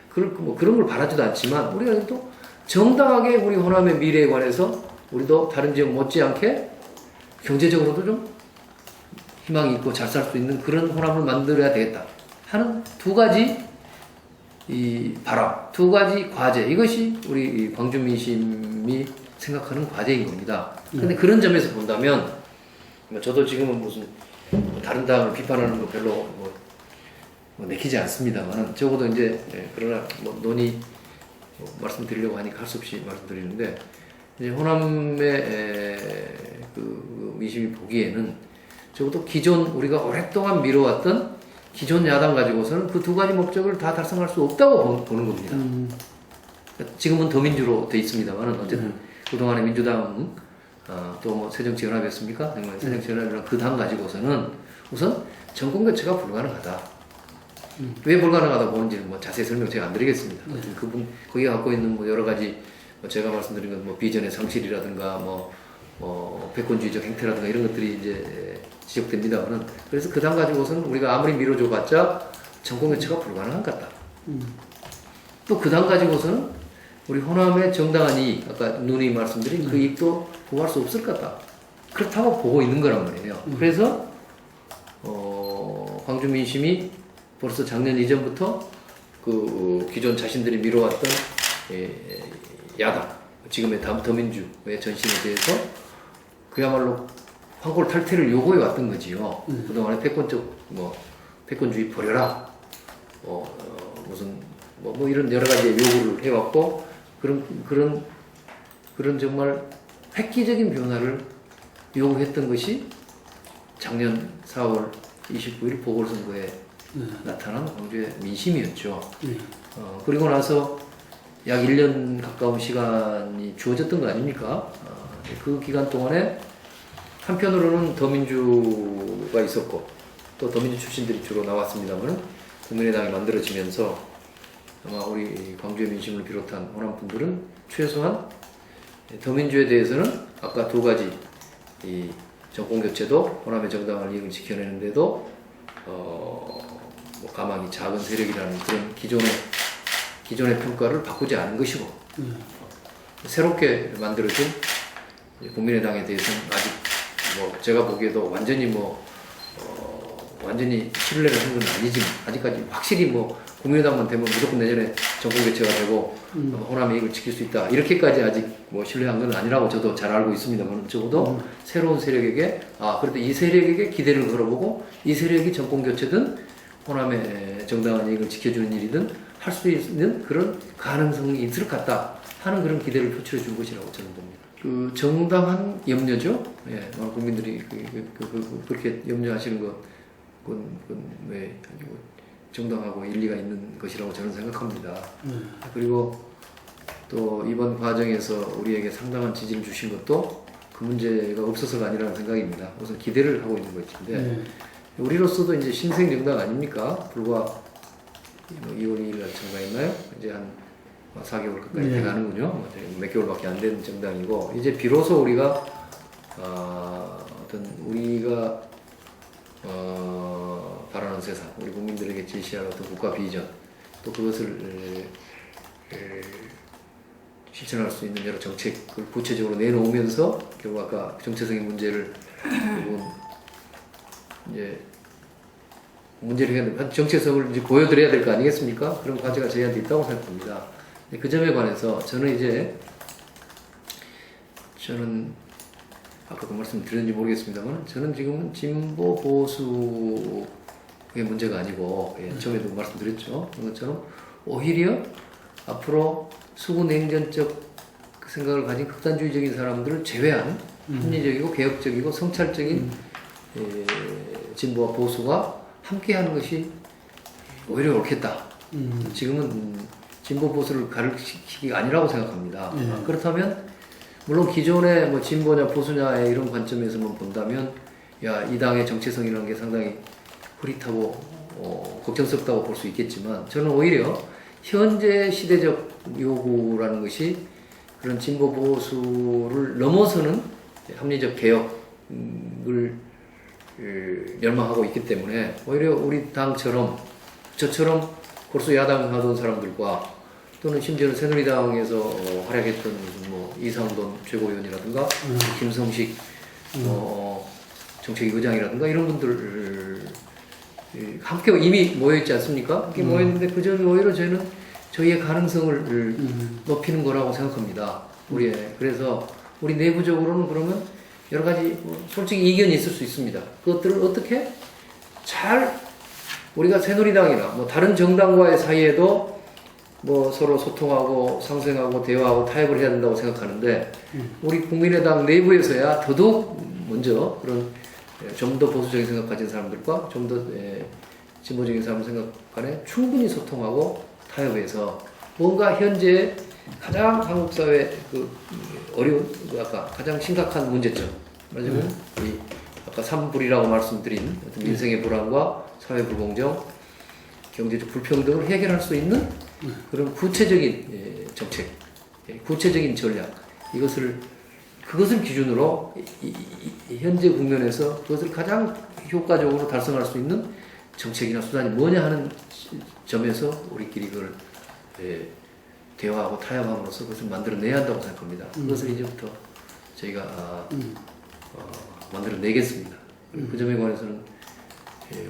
그런 걸 바라지도 않지만 우리가 또 정당하게 우리 호남의 미래에 관해서 우리도 다른 지역 못지않게 경제적으로도 좀 희망이 있고 잘 살 수 있는 그런 호남을 만들어야 되겠다 하는 두 가지 이 바람, 두 가지 과제, 이것이 우리 광주 민심이 생각하는 과제인 겁니다. 근데 그런 점에서 본다면 저도 지금은 무슨 다른 당을 비판하는 거 별로 뭐 내키지 않습니다만 적어도 이제 그러나 뭐 논의 말씀드리려고 하니까 할 수 없이 말씀드리는데 이제 호남의 그 민심이 보기에는 적어도 기존 우리가 오랫동안 미뤄왔던 기존 야당 가지고서는 그 두 가지 목적을 다 달성할 수 없다고 보는 겁니다. 지금은 더민주로 돼 있습니다만 어쨌든 그동안의 민주당 또 뭐 새정치연합이었습니까? 새정치연합이랑 그 당 가지고서는 우선 정권 교체가 불가능하다. 왜 불가능하다고 보는지는 뭐 자세히 설명 제가 안 드리겠습니다. 그분 거기가 갖고 있는 뭐 여러 가지 뭐 제가 말씀드린 건 뭐 비전의 상실이라든가 뭐 패권주의적 행태라든가 이런 것들이 이제 지적됩니다만은 그래서 그 당 가지고서는 우리가 아무리 밀어줘봤자 정권 교체가 불가능한 것 같다. 또 그 당 가지고서는 우리 호남의 정당한 이익, 아까 누님 말씀드린 그 이익도 구할 수 없을 것 같다. 그렇다고 보고 있는 거란 말이에요. 그래서 광주 민심이 벌써 작년 이전부터 그 기존 자신들이 미뤄왔던 야당, 지금의 더민주의 전신에 대해서 그야말로 황골 탈퇴를 요구해 왔던 거지요. 그동안에 패권주의 버려라. 무슨 뭐 이런 여러 가지 요구를 해왔고 그런 정말 획기적인 변화를 요구했던 것이 작년 4월 29일 보궐선거에 나타난 광주의 민심이었죠. 그리고 나서 약 1년 가까운 시간이 주어졌던 거 아닙니까? 그 기간 동안에 한편으로는 더민주가 있었고 또 더민주 출신들이 주로 나왔습니다만 국민의당이 만들어지면서 아마 우리 광주의 민심을 비롯한 호남 분들은 최소한 더민주에 대해서는 아까 두 가지 이 정권 교체도 호남의 정당한 이익을 지켜내는데도 뭐 가망이 작은 세력이라는 그런 기존의 평가를 바꾸지 않은 것이고 새롭게 만들어진 국민의당에 대해서는 아직 뭐 제가 보기에도 완전히 신뢰를 한 건 아니지만 아직까지 확실히 뭐 국민의당만 되면 무조건 내년에 정권 교체가 되고 호남의 이익을 지킬 수 있다 이렇게까지 아직 뭐 신뢰한 건 아니라고 저도 잘 알고 있습니다만 적어도 새로운 세력에게 그래도 이 세력에게 기대를 걸어보고 이 세력이 정권 교체든 호남의 정당한 이익을 지켜주는 일이든 할 수 있는 그런 가능성이 있을 것 같다 하는 그런 기대를 표출해 준 것이라고 저는 봅니다. 그 정당한 염려죠. 예, 국민들이 그렇게 염려하시는 그건 왜 아니고 정당하고 일리가 있는 것이라고 저는 생각합니다. 그리고 또 이번 과정에서 우리에게 상당한 지지를 주신 것도 그 문제가 없어서가 아니라는 생각입니다. 우선 기대를 하고 있는 것인데 우리로서도 이제 신생 정당 아닙니까? 불과 뭐 2월 2일 날 정당했나요? 이제 한 4개월 가까이 돼가는군요. 몇 개월밖에 안 된 정당이고 이제 비로소 우리가 우리가 바라는 세상, 우리 국민들에게 제시할 어떤 국가 비전, 또 그것을 실천할 수 있는 여러 정책을 구체적으로 내놓으면서 결국 아까 정체성의 문제를 이제 문제를 해야 정체성을 이제 보여드려야 될 거 아니겠습니까? 그런 과제가 저희한테 있다고 생각합니다. 그 점에 관해서 저는 아까도 말씀드렸는지 모르겠습니다만 저는 지금은 진보 보수의 문제가 아니고 처음에도 말씀드렸죠. 그것처럼 오히려 앞으로 수구냉전적 생각을 가진 극단주의적인 사람들을 제외한 합리적이고 개혁적이고 성찰적인 진보와 보수가 함께하는 것이 오히려 옳겠다. 지금은 진보 보수를 가르치기가 아니라고 생각합니다. 그렇다면 물론 기존의 뭐 진보냐 보수냐의 이런 관점에서만 본다면 이 당의 정체성이라는 게 상당히 흐릿하고 걱정스럽다고 볼 수 있겠지만 저는 오히려 현재 시대적 요구라는 것이 그런 진보 보수를 넘어서는 합리적 개혁을 열망하고 있기 때문에 오히려 우리 당처럼 저처럼 골수 야당 하던 사람들과 또는 심지어는 새누리당에서 활약했던 뭐 이상돈 최고위원이라든가 김성식 정책위 의장이라든가 이런 분들 함께 이미 모여있지 않습니까? 함께 모여있는데 그 점이 오히려 저희는 저희의 가능성을 높이는 거라고 생각합니다. 그래서 우리 내부적으로는 그러면 여러 가지 솔직히 이견이 있을 수 있습니다. 그것들을 어떻게 잘 우리가 새누리당이나 뭐 다른 정당과의 사이에도 뭐 서로 소통하고 상생하고 대화하고 타협을 해야 된다고 생각하는데 우리 국민의당 내부에서야 더더욱 먼저 그런 좀 더 보수적인 생각 가진 사람들과 좀 더 진보적인 사람 생각 간에 충분히 소통하고 타협해서 뭔가 현재 가장 한국 사회 어려운 아까 가장 심각한 문제점 말하자면 이 아까 3불이라고 말씀드린 어떤 민생의 불안과 사회 불공정, 경제적 불평등을 해결할 수 있는 그런 구체적인 정책, 구체적인 전략 그것을 기준으로 현재 국면에서 그것을 가장 효과적으로 달성할 수 있는 정책이나 수단이 뭐냐 하는 점에서 우리끼리 그걸 대화하고 타협함으로써 그것을 만들어내야 한다고 생각합니다. 그것을 이제부터 저희가 만들어내겠습니다. 그 점에 관해서는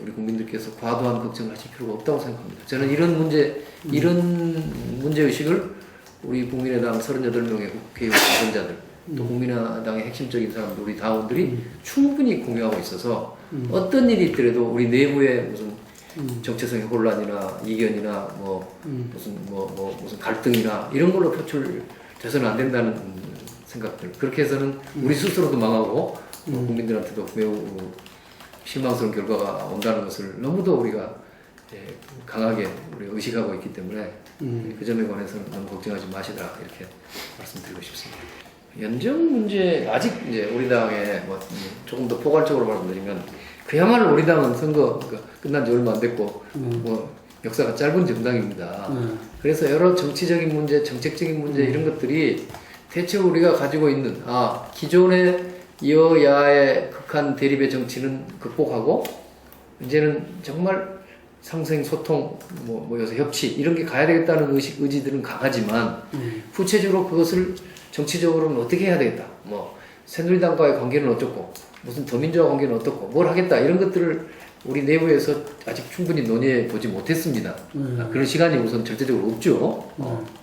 우리 국민들께서 과도한 걱정을 하실 필요가 없다고 생각합니다. 저는 이런 문제의식을 우리 국민의당 38명의 국회의원 당선자들 또 국민의당의 핵심적인 사람들, 우리 당원들이 충분히 공유하고 있어서 어떤 일이 있더라도 우리 내부에 무슨 정체성의 혼란이나 이견이나 무슨 갈등이나 이런 걸로 표출돼서는 안 된다는 생각들. 그렇게 해서는 우리 스스로도 망하고 국민들한테도 매우 실망스러운 결과가 온다는 것을 너무도 우리가 강하게 우리가 의식하고 있기 때문에 그 점에 관해서는 너무 걱정하지 마시라 이렇게 말씀드리고 싶습니다. 연정 문제 아직 이제 우리 당에 조금 더 포괄적으로 말씀드리면 그야말로 우리 당은 선거 끝난 지 얼마 안 됐고 역사가 짧은 정당입니다. 그래서 여러 정치적인 문제, 정책적인 문제 이런 것들이 대체 우리가 가지고 있는 기존의 여야의 극한 대립의 정치는 극복하고 이제는 정말 상생, 소통, 모여서 협치 이런 게 가야 되겠다는 의지들은 강하지만 구체적으로 그것을 정치적으로는 어떻게 해야 되겠다. 새누리당과의 관계는 어떻고 무슨 더민주와 관계는 어떻고 뭘 하겠다 이런 것들을 우리 내부에서 아직 충분히 논의해 보지 못했습니다. 그런 시간이 우선 절대적으로 없죠.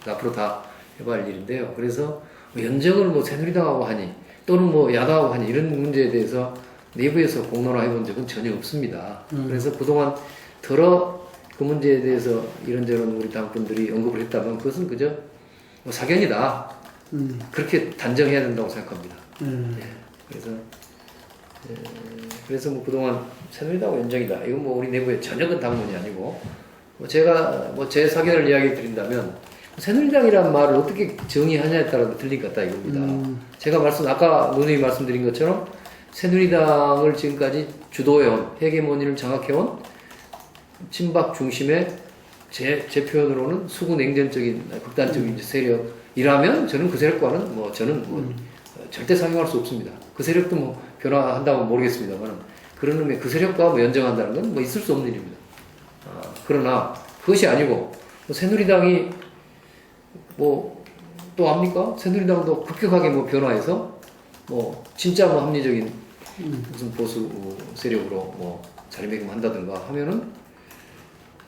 앞으로 다 해봐야 할 일인데요. 그래서 연정을 새누리당하고 하니 또는 야당하고 하니 이런 문제에 대해서 내부에서 공론화해 본 적은 전혀 없습니다. 그래서 그동안 그 문제에 대해서 이런저런 우리 당분들이 언급을 했다면 그것은 그저 사견이다. 그렇게 단정해야 된다고 생각합니다. 그래서 그동안 새누리당하고 연정이다. 이건 우리 내부의 전역은 당론이 아니고 제가 제 사견을 이야기 드린다면 새누리당이라는 말을 어떻게 정의하냐에 따라 틀린 것 같다 이겁니다. 제가 아까 누님이 말씀드린 것처럼 새누리당을 지금까지 주도해온 헤게모니를 장악해온 친박 중심의 제 표현으로는 수구 냉전적인 극단적인 세력이라면 저는 그 세력과는 절대 상용할 수 없습니다. 그 세력도 뭐 변화한다고 모르겠습니다만 그런 의미에 그 세력과 뭐 연정한다는 건 뭐 있을 수 없는 일입니다. 그러나 그것이 아니고 뭐 새누리당이 뭐 또 압니까? 새누리당도 급격하게 뭐 변화해서 뭐 진짜 뭐 합리적인 무슨 보수 세력으로 뭐 자리매김한다든가 하면은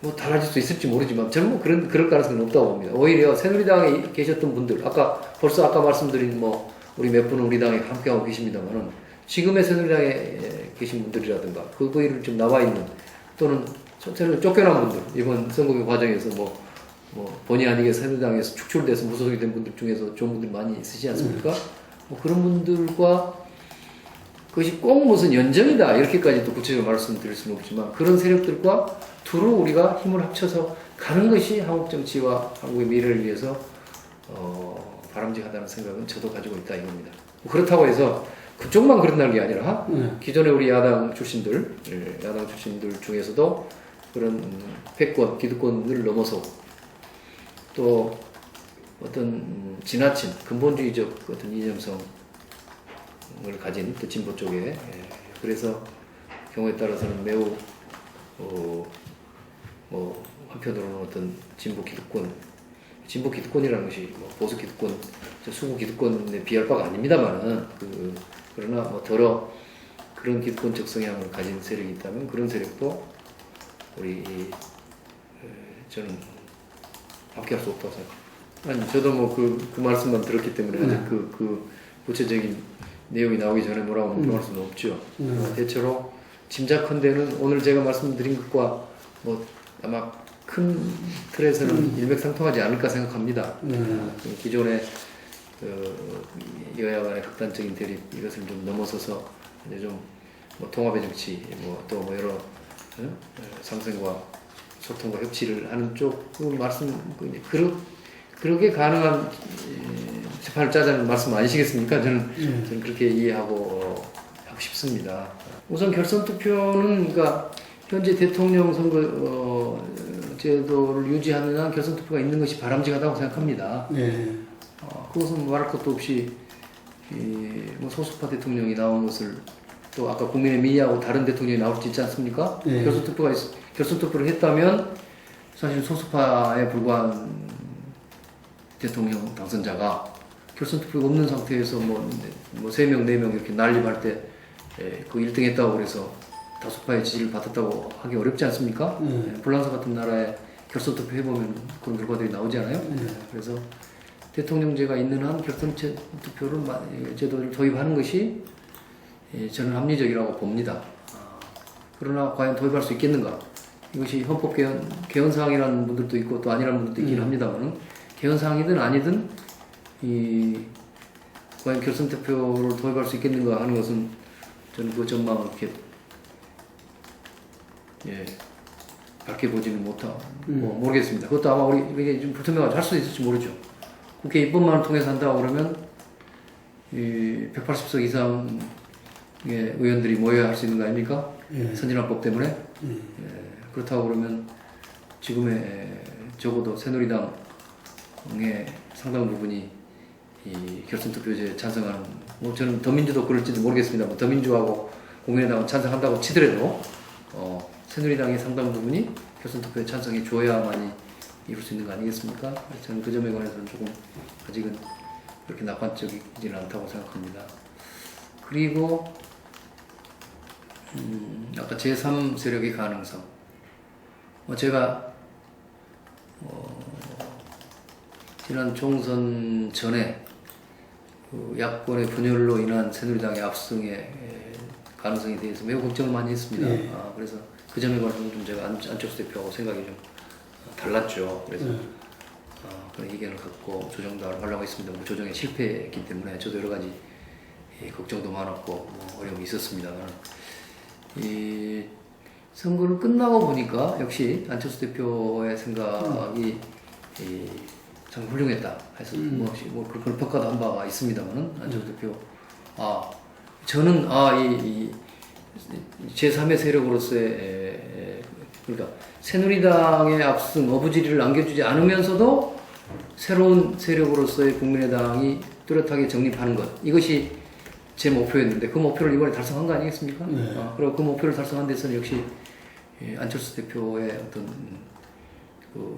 뭐 달라질 수 있을지 모르지만 저는 뭐 그럴 가능성은 없다고 봅니다. 오히려 새누리당에 계셨던 분들 벌써 아까 말씀드린 뭐 우리 몇 분은 우리 당에 함께하고 계십니다만은 지금의 새누리당에 계신 분들이라든가 그거를 좀 나와 있는 또는 새누리당 쫓겨난 분들 이번 선거 과정에서 뭐 본의 아니게 새누리당에서 축출돼서 무소속이 된 분들 중에서 좋은 분들 많이 있으시지 않습니까? 뭐 그런 분들과 그것이 꼭 무슨 연정이다 이렇게까지 또 구체적으로 말씀드릴 수는 없지만 그런 세력들과 두루 우리가 힘을 합쳐서 가는 것이 한국 정치와 한국의 미래를 위해서 바람직하다는 생각은 저도 가지고 있다 이겁니다. 그렇다고 해서 그쪽만 그런다는 게 아니라 기존의 우리 야당 출신들 중에서도 그런 패권, 기득권을 넘어서 또 어떤 지나친 근본주의적 어떤 이념성을 가진 또 진보 쪽에 그래서 경우에 따라서는 매우 뭐 한편으로는 어떤 진보 기득권이라는 것이 뭐 보수 기득권, 수구 기득권에 비할 바가 아닙니다만은 그러나 뭐 더러 그런 기득권적 성향을 가진 세력이 있다면 그런 세력도 저는 함께할 수 없다고 생각합니다. 아니 저도 뭐 그 말씀만 들었기 때문에 아직 그 구체적인 내용이 나오기 전에 뭐라고 말할 수는 없죠. 대체로 짐작컨대는 오늘 제가 말씀드린 것과 뭐 아마 큰 틀에서는 일맥상통하지 않을까 생각합니다. 기존의 여야 간의 극단적인 대립 이것을 좀 넘어서서 이제 좀 뭐 통합의 정치 또 뭐 여러 상생과 소통과 협치를 하는 쪽 그렇게 가능한 재판을 짜자는 말씀 아니시겠습니까? 저는 그렇게 이해하고 하고 싶습니다. 우선 결선 투표는 그러니까 현재 대통령 선거 제도를 유지하는 한 결선 투표가 있는 것이 바람직하다고 생각합니다. 그것은 말할 것도 없이 뭐 소수파 대통령이 나온 것을 또 아까 국민의 민의하고 다른 대통령이 나올 수 있지 않습니까? 결선 투표를 했다면 사실 소수파에 불과한 대통령 당선자가 결선 투표가 없는 상태에서 뭐 3명, 4명 이렇게 난립할 때 그 1등 했다고 그래서 다수파의 지지를 받았다고 하기 어렵지 않습니까? 불란서 같은 나라에 결선 투표 해보면 그런 결과들이 나오지 않아요? 그래서 대통령제가 있는 한 결선 투표를 제도를 도입하는 것이 저는 합리적이라고 봅니다. 그러나 과연 도입할 수 있겠는가? 이것이 헌법 개헌 사항이라는 분들도 있고 또 아니라는 분들도 있긴 합니다만 개헌 사항이든 아니든 과연 결선 투표를 도입할 수 있겠는가 하는 것은 저는 그 전망을 이렇게 밝게 보지는 모르겠습니다. 그것도 아마 우리에게 좀 불투명하게 할 수도 있을지 모르죠. 국회 입법만을 통해서 한다고 그러면 180석 이상의 의원들이 모여야 할 수 있는 거 아닙니까? 선진화법 때문에. 그렇다고 그러면 지금의 적어도 새누리당의 상당 부분이 이 결선투표제에 찬성하는 저는 더민주도 그럴지도 모르겠습니다. 더민주하고 국민의당은 찬성한다고 치더라도 새누리당의 상당 부분이 결선투표에 찬성해 줘야만이 이룰 수 있는 거 아니겠습니까? 저는 그 점에 관해서는 조금 아직은 그렇게 낙관적이지는 않다고 생각합니다. 그리고 아까 제3 세력의 가능성 제가 지난 총선 전에 그 야권의 분열로 인한 새누리당의 압승의 가능성에 대해서 매우 걱정을 많이 했습니다. 그래서 그 점에 관해서는 좀 제가 안철수 대표하고 생각이 좀 달랐죠. 그래서 그런 의견을 갖고 조정도 하려고 했습니다. 조정에 실패했기 때문에 저도 여러 가지 걱정도 많았고 어려움이 있었습니다만 이 선거를 끝나고 보니까 역시 안철수 대표의 생각이 참 훌륭했다 해서 그걸 평가도 한 바가 있습니다만은 안철수 대표 저는 이 제3의 세력으로서의 그러니까 새누리당의 압승, 어부지리를 안겨주지 않으면서도 새로운 세력으로서의 국민의당이 뚜렷하게 정립하는 것. 이것이 제 목표였는데 그 목표를 이번에 달성한 거 아니겠습니까? 그리고 그 목표를 달성한 데서는 역시 안철수 대표의 어떤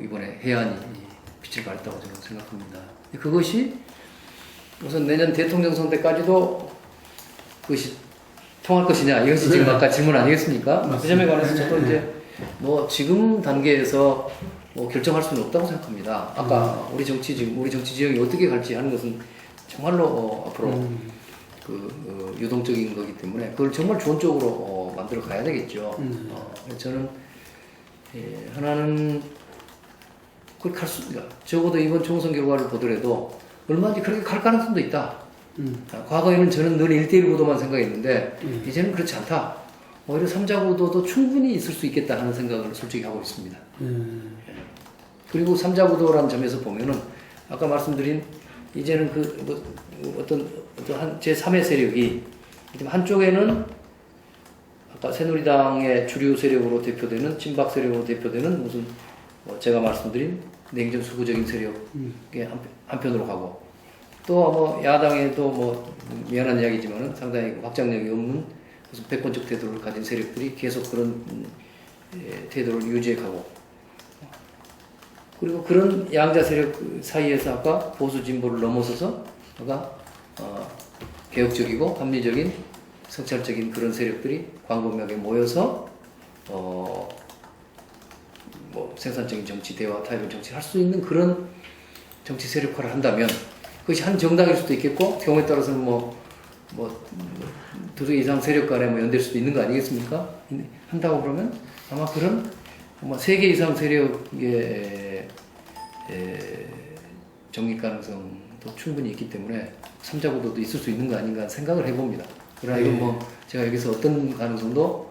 이번에 해안이 빛을 발했다고 저는 생각합니다. 그것이 우선 내년 대통령 선대까지도 그것이 통할 것이냐 이것이 지금 아까 질문 아니겠습니까? 맞습니다. 그 점에 관해서 저도 이제 뭐 지금 단계에서 뭐 결정할 수는 없다고 생각합니다. 아까 우리 정치 지형이 어떻게 갈지 하는 것은 정말로 앞으로 유동적인 거기 때문에 그걸 정말 좋은 쪽으로 만들어 가야 되겠죠. 저는 하나는 그걸 적어도 이번 총선 결과를 보더라도 얼마든지 그렇게 갈 가능성도 있다. 과거에는 저는 늘 1대1 구도만 생각했는데 이제는 그렇지 않다. 오히려 3자 구도도 충분히 있을 수 있겠다 하는 생각을 솔직히 하고 있습니다. 그리고 3자 구도라는 점에서 보면은 아까 말씀드린 이제는 어떤 한 제3의 세력이 한쪽에는 아까 새누리당의 주류 세력으로 대표되는 친박 세력으로 대표되는 무슨 제가 말씀드린 냉전 수구적인 세력의 한편으로 가고 또 뭐 야당에도 뭐 미안한 이야기지만은 상당히 확장력이 없는 무슨 패권적 태도를 가진 세력들이 계속 그런 태도를 유지해 가고 그리고 그런 양자 세력 사이에서 아까 보수 진보를 넘어서서 아까 개혁적이고 합리적인 성찰적인 그런 세력들이 광범위하게 모여서 뭐 생산적인 정치, 대화, 타협의 정치를 할 수 있는 그런 정치 세력화를 한다면 그것이 한 정당일 수도 있겠고 경우에 따라서는 두 개 이상 세력 간에 연대할 수도 있는 거 아니겠습니까? 한다고 그러면 아마 그런 3개 이상 세력의 정립 가능성도 충분히 있기 때문에 3자 구도도 있을 수 있는 거 아닌가 생각을 해봅니다. 그러나 이건 제가 여기서 어떤 가능성도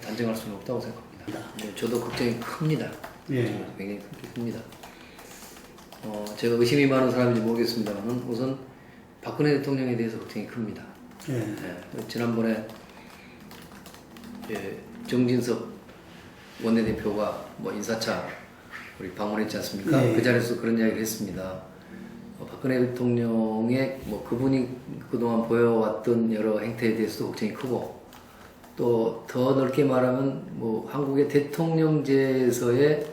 단정할 수는 없다고 생각합니다. 저도 걱정이 큽니다. 굉장히 큽니다. 제가 의심이 많은 사람인지 모르겠습니다만 우선 박근혜 대통령에 대해서 걱정이 큽니다. 지난번에 정진석 원내대표가 인사차 우리 방문했지 않습니까? 그 자리에서 그런 이야기를 했습니다. 박근혜 대통령의 그분이 그동안 보여왔던 여러 행태에 대해서도 걱정이 크고 또 더 넓게 말하면 한국의 대통령제에서의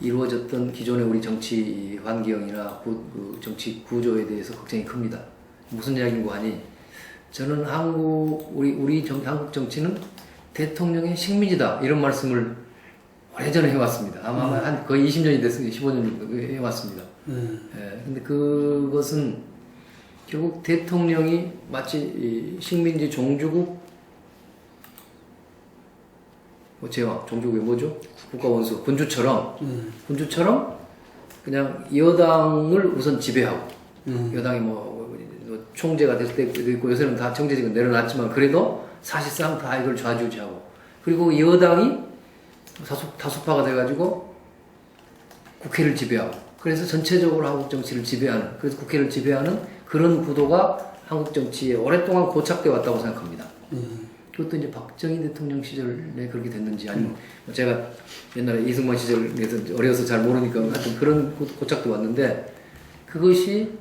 이루어졌던 기존의 우리 정치 환경이나 정치 구조에 대해서 걱정이 큽니다. 무슨 이야기인고 하니 저는 우리 한국 정치는 대통령의 식민지다 이런 말씀을 오래전에 해왔습니다. 아마 한 거의 20년이 됐습니다. 15년 정도 해왔습니다. 근데 그것은 결국 대통령이 마치 식민지 종주국 제왕 종주국이 뭐죠? 국가원수 군주처럼 그냥 여당을 우선 지배하고 여당이 총재가 됐을 때도 있고 요새는 다 정제직은 내려놨지만 그래도 사실상 다 이걸 좌지우지하고 그리고 여당이 다수파가 돼가지고 국회를 지배하고 그래서 전체적으로 한국 정치를 지배하는 그래서 국회를 지배하는 그런 구도가 한국 정치에 오랫동안 고착되어 왔다고 생각합니다. 그것도 이제 박정희 대통령 시절에 그렇게 됐는지 아니면 제가 옛날에 이승만 시절에서 어려서 잘 모르니까 하여튼 그런 고착도 왔는데 그것이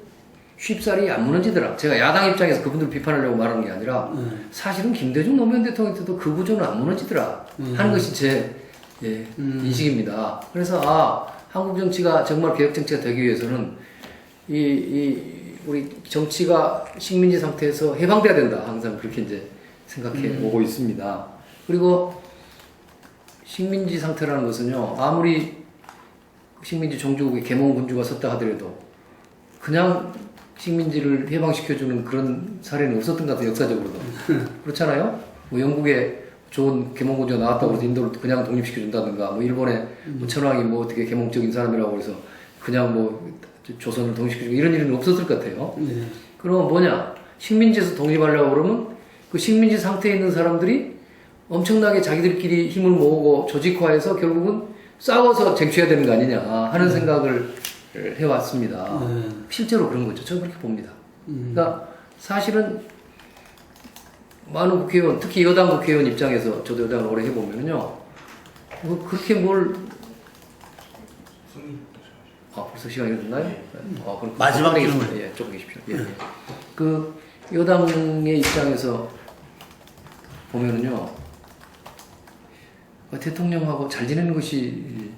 쉽사리 안 무너지더라. 제가 야당 입장에서 그분들 비판하려고 말하는 게 아니라 사실은 김대중 노무현 대통령 때도 그 구조는 안 무너지더라 하는 것이 제 인식입니다. 그래서 한국 정치가 정말 개혁 정치가 되기 위해서는 우리 정치가 식민지 상태에서 해방돼야 된다. 항상 그렇게 이제 생각해 오고 있습니다. 그리고 식민지 상태라는 것은요, 아무리 식민지 종주국의 계몽군주가 섰다 하더라도 그냥 식민지를 해방시켜주는 그런 사례는 없었던 것 같아요, 역사적으로도. 그렇잖아요? 영국에 좋은 계몽군주가 나왔다고 해서 인도를 그냥 독립시켜준다든가, 일본에 천황이 어떻게 계몽적인 사람이라고 해서 그냥 조선을 독립시켜주고 이런 일은 없었을 것 같아요. 그러면 뭐냐? 식민지에서 독립하려고 그러면 그 식민지 상태에 있는 사람들이 엄청나게 자기들끼리 힘을 모으고 조직화해서 결국은 싸워서 쟁취해야 되는 거 아니냐 하는 생각을 해왔습니다. 실제로 그런 거죠. 저는 그렇게 봅니다. 그러니까 사실은 많은 국회의원, 특히 여당 국회의원 입장에서 저도 여당을 오래 해보면요. 뭐 그렇게 뭘 벌써 시간이 됐나요? 그럼 마지막 질문. 예, 조금 계십시오. 예. 그 여당의 입장에서 보면은요, 대통령하고 잘 지내는 것이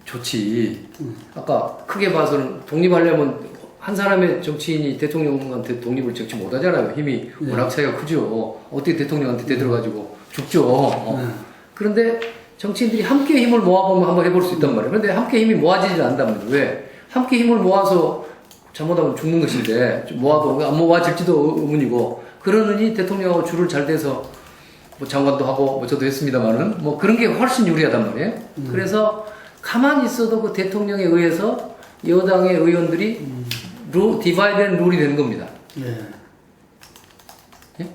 좋지. 아까 크게 봐서는 독립하려면 한 사람의 정치인이 대통령한테 독립을 정치 못하잖아요. 힘이 워낙 차이가 크죠. 어떻게 대통령한테 대들어가지고 죽죠. 그런데 정치인들이 함께 힘을 모아보면 한번 해볼 수 있단 말이에요. 그런데 함께 힘이 모아지지 않는답니다. 왜? 함께 힘을 모아서 잘못하면 죽는 것인데, 모아도 안 모아질지도 의문이고, 그러느니 대통령하고 줄을 잘 대서 뭐 장관도 하고, 뭐 저도 했습니다만은, 뭐 그런 게 훨씬 유리하단 말이에요. 그래서 가만히 있어도 그 대통령에 의해서 여당의 의원들이 디바이드 앤 룰이 되는 겁니다. 예?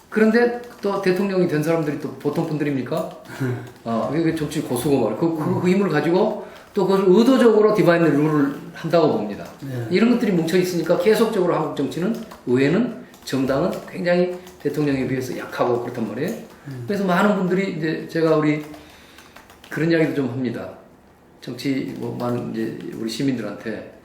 그런데 또 대통령이 된 사람들이 또 보통 분들입니까? 이게 정치 고수고 말이에요. 그 힘을 가지고 또 그걸 의도적으로 디바이드 룰을 한다고 봅니다. 이런 것들이 뭉쳐 있으니까 계속적으로 한국 정치는, 의회는, 정당은 굉장히 대통령에 비해서 약하고 그렇단 말이에요. 그래서 많은 분들이 이제 제가 우리 그런 이야기도 좀 합니다. 정치 뭐 많은 이제 우리 시민들한테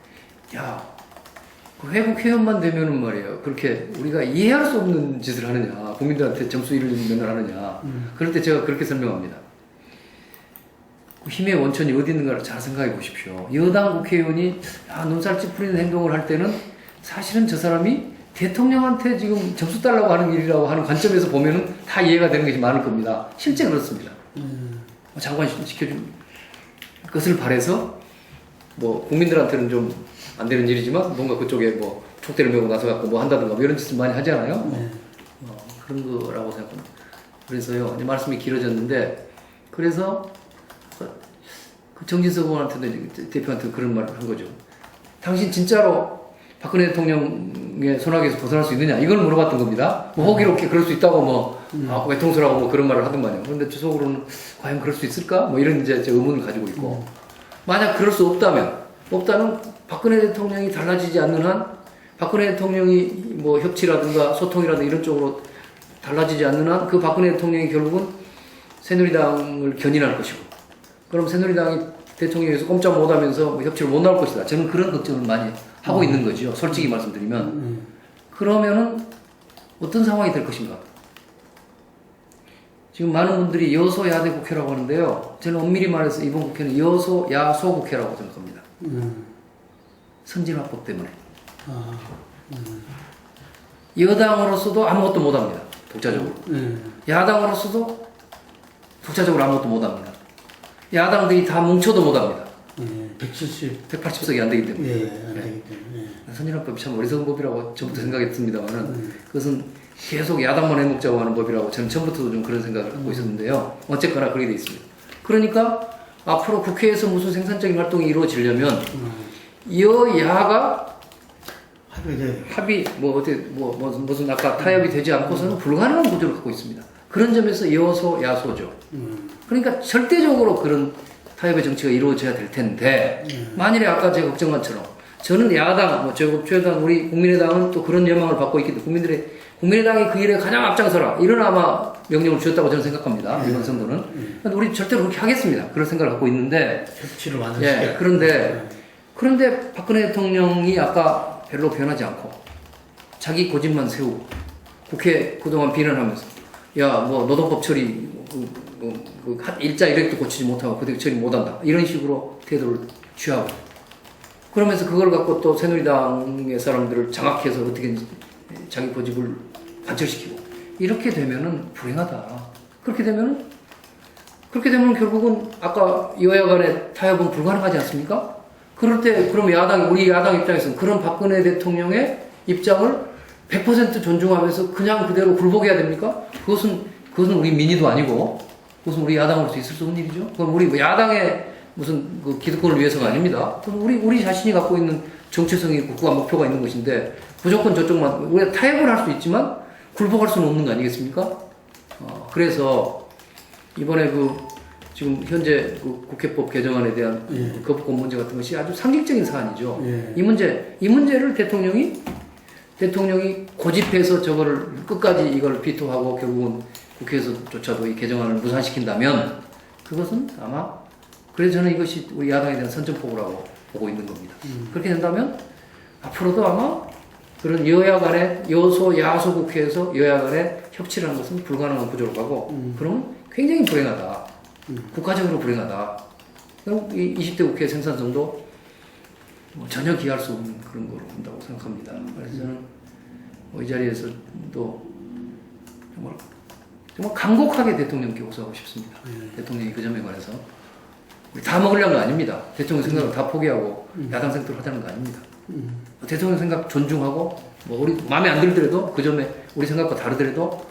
그 회국 회원만 되면은 말이에요. 그렇게 우리가 이해할 수 없는 짓을 하느냐, 국민들한테 점수 잃을 면을 하느냐. 그럴 때 제가 그렇게 설명합니다. 그 힘의 원천이 어디 있는가를 잘 생각해 보십시오. 여당 국회의원이 눈살 찌푸리는 행동을 할 때는 사실은 저 사람이 대통령한테 지금 점수 달라고 하는 일이라고 하는 관점에서 보면은 다 이해가 되는 것이 많을 겁니다. 실제 그렇습니다. 장관 시켜준 것을 바래서 뭐 국민들한테는 좀 안 되는 일이지만 뭔가 그쪽에 뭐 촉대를 메고 나서 갖고 뭐 한다든가 뭐 이런 짓을 많이 하지 않아요? 그런 거라고 생각합니다. 그래서요, 이제 말씀이 길어졌는데, 그래서 그 정진석 의원한테도 대표한테 그런 말을 한 거죠. 당신 진짜로 박근혜 대통령의 손아귀에서 벗어날 수 있느냐? 이걸 물어봤던 겁니다. 뭐 호기롭게 그럴 수 있다고 외통수라고 뭐 그런 말을 하더만요. 그런데 저 속으로는 과연 그럴 수 있을까? 뭐 이런 이제 의문을 가지고 있고, 만약 그럴 수 없다면 박근혜 대통령이 달라지지 않는 한, 박근혜 대통령이 뭐 협치라든가 소통이라든가 이런 쪽으로 달라지지 않는 한, 그 박근혜 대통령이 결국은 새누리당을 견인할 것이고, 그럼 새누리당이 대통령에서 꼼짝 못하면서 뭐 협치를 못 나올 것이다. 저는 그런 걱정을 많이 하고 있는 거죠. 솔직히 말씀드리면. 그러면은 어떤 상황이 될 것인가? 지금 많은 분들이 여소야대 국회라고 하는데요. 저는 엄밀히 말해서 이번 국회는 여소야소 국회라고 생각합니다. 선진화법 때문에. 여당으로서도 아무것도 못합니다. 독자적으로. 야당으로서도 독자적으로 아무것도 못합니다. 야당들이 다 뭉쳐도 못합니다. 180석이 안 되기 때문에. 안 되기 때문에. 선진화법이 참 어리석은 법이라고 전부터 생각했습니다만은 그것은 계속 야당만 해먹자고 하는 법이라고 저는 처음부터도 좀 그런 생각을 갖고 있었는데요. 어쨌거나 그렇게 돼 있습니다. 그러니까 앞으로 국회에서 무슨 생산적인 활동이 이루어지려면 여야가 합의 무슨 아까 타협이 되지 않고서는 불가능한 구조를 갖고 있습니다. 그런 점에서 여소 야소죠. 그러니까 절대적으로 그런 타협의 정치가 이루어져야 될 텐데 만일에 아까 제가 걱정한 것처럼 저는 야당, 최소한 우리 국민의당은 또 그런 여망을 받고 있기 때문에 국민의당이 그 일에 가장 앞장서라 이런 아마 명령을 주었다고 저는 생각합니다. 이번 선거는. 우리 절대로 그렇게 하겠습니다. 그런 생각을 갖고 있는데 협치를 완성시켜야 그런데 박근혜 대통령이 아까 별로 변하지 않고 자기 고집만 세우고 국회 그동안 비난하면서 노동법 처리 일자 이력도 고치지 못하고 그대 처리 못한다 이런 식으로 태도를 취하고 그러면서 그걸 갖고 또 새누리당의 사람들을 장악해서 어떻게 자기 고집을 관철시키고 이렇게 되면은 불행하다. 그렇게 되면 결국은 아까 여야 간의 타협은 불가능하지 않습니까? 그럴 때 그럼 우리 야당 입장에서는 그런 박근혜 대통령의 입장을 100% 존중하면서 그냥 그대로 굴복해야 됩니까? 그것은 우리 민의도 아니고 그것은 우리 야당으로서 있을 수 없는 일이죠. 그건 우리 야당의 무슨 그 기득권을 위해서가 아닙니다. 그건 우리 자신이 갖고 있는 정체성이 국가 목표가 있는 것인데 무조건 저쪽만 우리가 타협을 할 수 있지만 굴복할 수는 없는 거 아니겠습니까? 그래서 이번에 지금 현재 국회법 개정안에 대한 거부권 문제 같은 것이 아주 상징적인 사안이죠. 이 문제를 대통령이 고집해서 저거를 끝까지 이걸 비토하고 결국은 국회에서조차도 이 개정안을 무산시킨다면 그것은 아마 그래서 저는 이것이 우리 야당에 대한 선전포고라고 보고 있는 겁니다. 그렇게 된다면 앞으로도 아마 그런 여야 간의 야소 국회에서 여야 간의 협치를 하는 것은 불가능한 구조로 가고 그러면 굉장히 불행하다. 국가적으로 불행하다. 그럼 이 20대 국회 생산성도 전혀 기할 수 없는 그런 거로 본다고 생각합니다. 그래서 저는 이 자리에서도 정말 간곡하게 대통령께 호소하고 싶습니다. 대통령이 그 점에 관해서 우리 다 먹으려는 거 아닙니다. 대통령 생각을 다 포기하고 야당 생각을 하자는 거 아닙니다. 대통령 생각 존중하고 우리 마음에 안 들더라도 그 점에 우리 생각과 다르더라도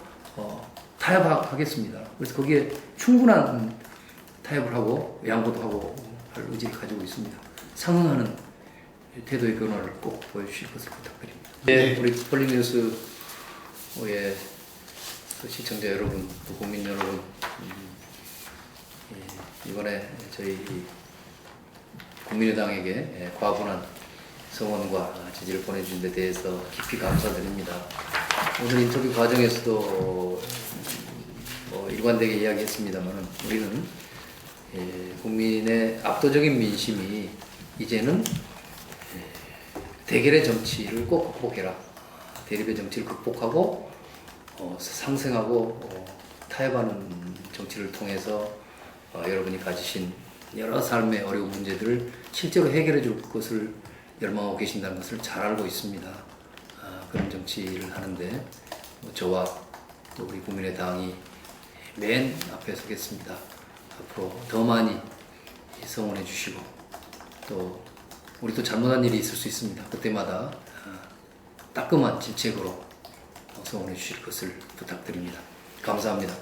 타협하겠습니다. 그래서 거기에 충분한 타협을 하고 양보도 하고 할 의지를 가지고 있습니다. 상응하는 태도의 변화를 꼭 보여주실 것을 부탁드립니다. 네, 우리 폴링뉴스의 시청자 여러분, 또 국민 여러분, 이번에 저희 국민의당에게 과분한 성원과 지지를 보내주신 데 대해서 깊이 감사드립니다. 오늘 인터뷰 과정에서도 일관되게 이야기했습니다만 우리는 국민의 압도적인 민심이 이제는 대결의 정치를 꼭 극복해라. 대립의 정치를 극복하고 상생하고 타협하는 정치를 통해서 여러분이 가지신 여러 삶의 어려운 문제들을 실제로 해결해 줄 것을 열망하고 계신다는 것을 잘 알고 있습니다. 그런 정치를 하는데 저와 또 우리 국민의당이 맨 앞에 서겠습니다. 앞으로 더 많이 성원해 주시고 또 우리도 잘못한 일이 있을 수 있습니다. 그때마다 따끔한 질책으로 성원해 주실 것을 부탁드립니다. 감사합니다.